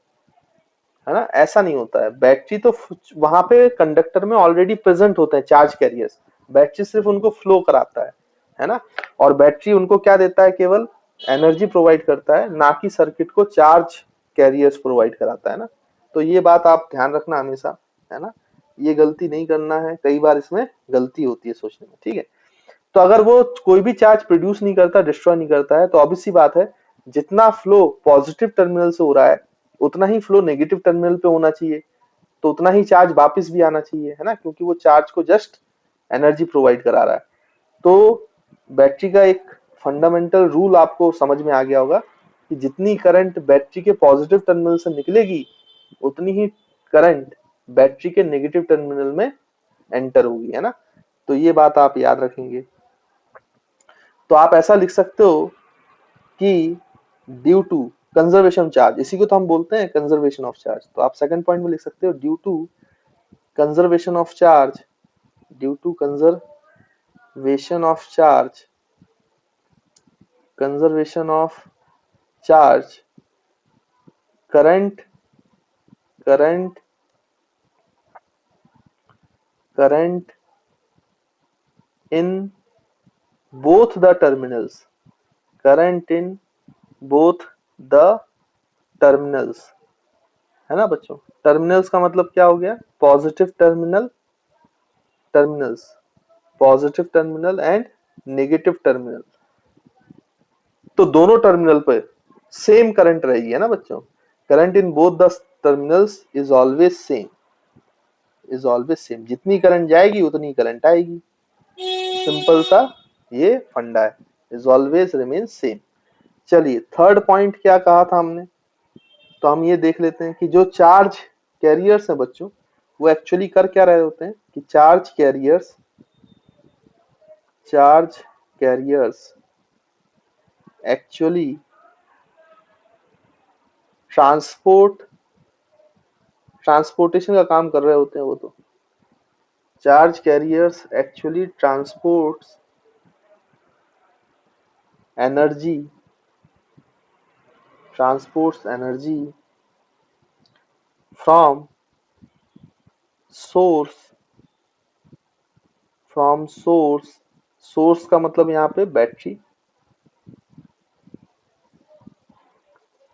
Speaker 1: ना। ऐसा नहीं होता है। बैटरी तो वहां पे कंडक्टर में ऑलरेडी प्रेजेंट होते हैं चार्ज कैरियर्स, बैटरी सिर्फ उनको फ्लो कराता है ना। और बैटरी उनको क्या देता है, केवल एनर्जी प्रोवाइड करता है, ना कि सर्किट को चार्ज कैरियर्स प्रोवाइड कराता है ना। तो ये बात आप ध्यान रखना हमेशा, है ना। ये गलती नहीं करना है, कई बार इसमें गलती होती है सोचने में, ठीक है। तो अगर वो कोई भी चार्ज प्रोड्यूस नहीं करता, डिस्ट्रॉय नहीं करता है, तो ऑब्वियस सी बात है जितना फ्लो पॉजिटिव टर्मिनल से हो रहा है उतना ही फ्लो नेगेटिव टर्मिनल पे होना चाहिए, तो उतना ही चार्ज वापस भी आना चाहिए, है ना, क्योंकि वो चार्ज को जस्ट एनर्जी प्रोवाइड करा रहा है। तो बैटरी का एक फंडामेंटल रूल आपको समझ में आ गया होगा कि जितनी करंट बैटरी के पॉजिटिव टर्मिनल से निकलेगी उतनी ही करंट बैटरी के नेगेटिव टर्मिनल में एंटर होगी, है ना। तो ये बात आप याद रखेंगे। तो आप ऐसा लिख सकते हो कि ड्यू टू कंजर्वेशन चार्ज, इसी को तो हम बोलते हैं कंजर्वेशन ऑफ चार्ज। तो आप सेकंड पॉइंट में लिख सकते हो due to conservation of charge, due to conservation of charge, conservation of charge, current current current in both the terminals, current in both the terminals, है ना बच्चों। टर्मिनल्स का मतलब क्या हो गया, positive terminals, positive terminal and negative terminal. तो दोनों टर्मिनल पे सेम करंट रहेगी, है ना बच्चों। Current in both the terminals is always same, is always same, जितनी करंट जाएगी उतनी करंट आएगी। सिंपल सा ये फंडा है, इज ऑलवेज रिमेन सेम। चलिए थर्ड पॉइंट क्या कहा था हमने, तो हम ये देख लेते हैं कि जो चार्ज कैरियर्स हैं बच्चों, वो एक्चुअली कर क्या रहे होते हैं कि चार्ज कैरियर्स एक्चुअली ट्रांसपोर्टेशन का काम कर रहे होते हैं। वो तो charge carriers actually energy transports energy from source का मतलब यहाँ पे बैटरी,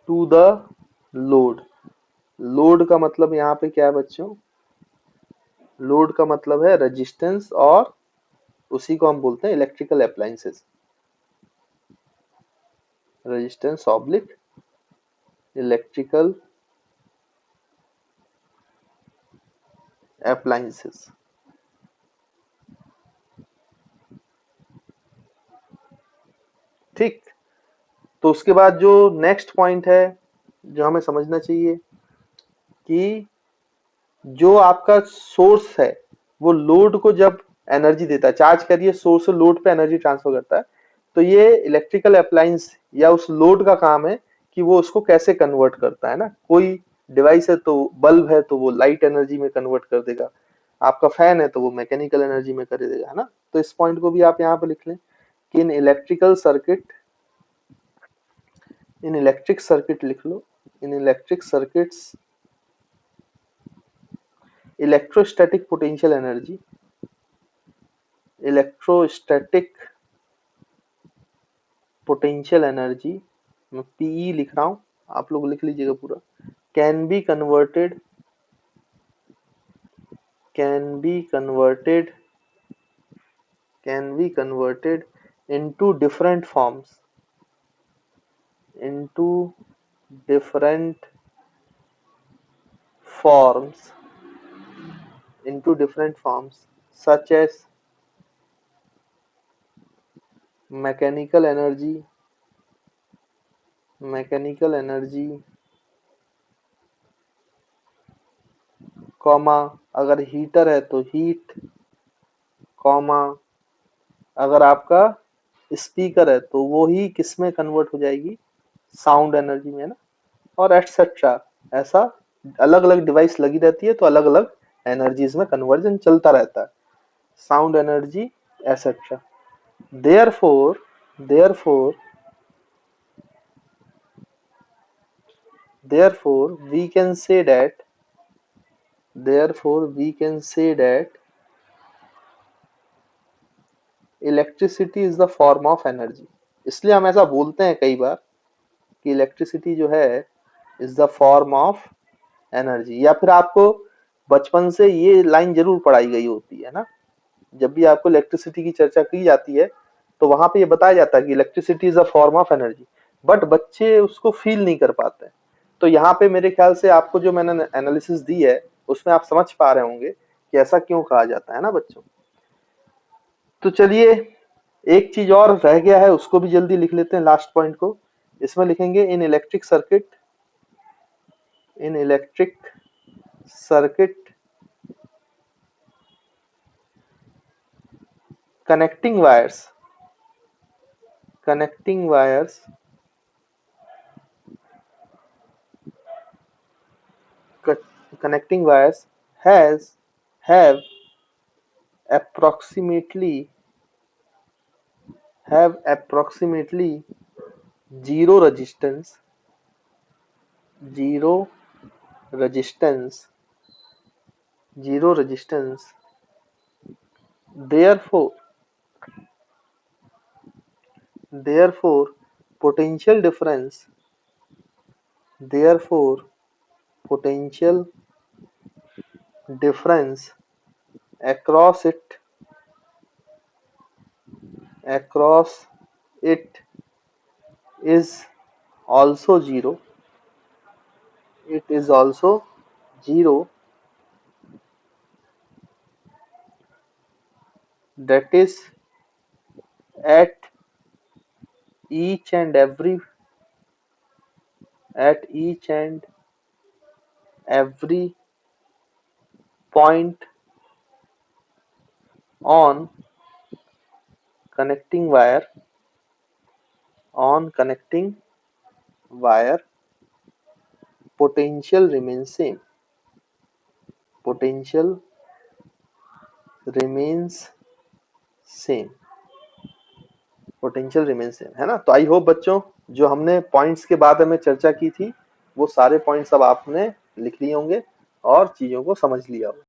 Speaker 1: टू द लोड का मतलब यहाँ पे क्या है बच्चों, लोड का मतलब है रेजिस्टेंस, और उसी को हम बोलते हैं electrical appliances, resistance oblique electrical appliances. ठीक। तो उसके बाद जो नेक्स्ट पॉइंट है जो हमें समझना चाहिए कि जो आपका सोर्स है वो लोड को जब एनर्जी देता है, चार्ज करिए सोर्स से लोड पे एनर्जी ट्रांसफर करता है, तो ये इलेक्ट्रिकल अप्लायंस या उस लोड का काम है कि वो उसको कैसे कन्वर्ट करता है ना। कोई डिवाइस है तो बल्ब है तो वो लाइट एनर्जी में कन्वर्ट कर देगा, आपका फैन है तो वो मैकेनिकल एनर्जी में कर देगा, है ना। तो इस पॉइंट को भी आप यहाँ पे लिख लें कि इन इलेक्ट्रिक सर्किट लिख लो, in electric circuits electrostatic potential energy, electrostatic potential energy, मैं पीई लिख रहा हूं, आप लोग लिख लीजिएगा पूरा, can be converted into different forms, such as mechanical energy, comma अगर हीटर है तो हीट, कॉमा अगर आपका स्पीकर है तो वो ही किस में कन्वर्ट हो जाएगी, साउंड एनर्जी में ना, और एटसेट्रा। ऐसा अलग अलग डिवाइस लगी रहती है तो अलग अलग एनर्जीज में कन्वर्जन चलता रहता है। Sound energy etc. Therefore we can say that electricity is the form of energy. इसलिए हम ऐसा बोलते हैं कई बार कि इलेक्ट्रिसिटी जो है is the form of energy. या फिर आपको बचपन से ये लाइन जरूर पढ़ाई गई होती है ना, जब भी आपको इलेक्ट्रिसिटी की चर्चा की जाती है तो वहां पे ये बताया जाता है कि electricity is a form of energy, but बच्चे उसको फील नहीं कर पाते। तो यहाँ पे मेरे ख्याल से आपको जो मैंने एनालिसिस दी है उसमें आप समझ पा रहे होंगे कि ऐसा क्यों कहा जाता है ना बच्चों। तो चलिए एक चीज और रह गया है, उसको भी जल्दी लिख लेते हैं, लास्ट पॉइंट को। इसमें लिखेंगे इन electric circuit connecting wires has have approximately zero resistance zero resistance therefore potential difference across it is also zero. That is at each and every point on connecting wire potential remains same है ना। तो I hope बच्चों जो हमने points के बाद में चर्चा की थी वो सारे पॉइंट्स अब आपने लिख लिए होंगे और चीजों को समझ लिया होगा।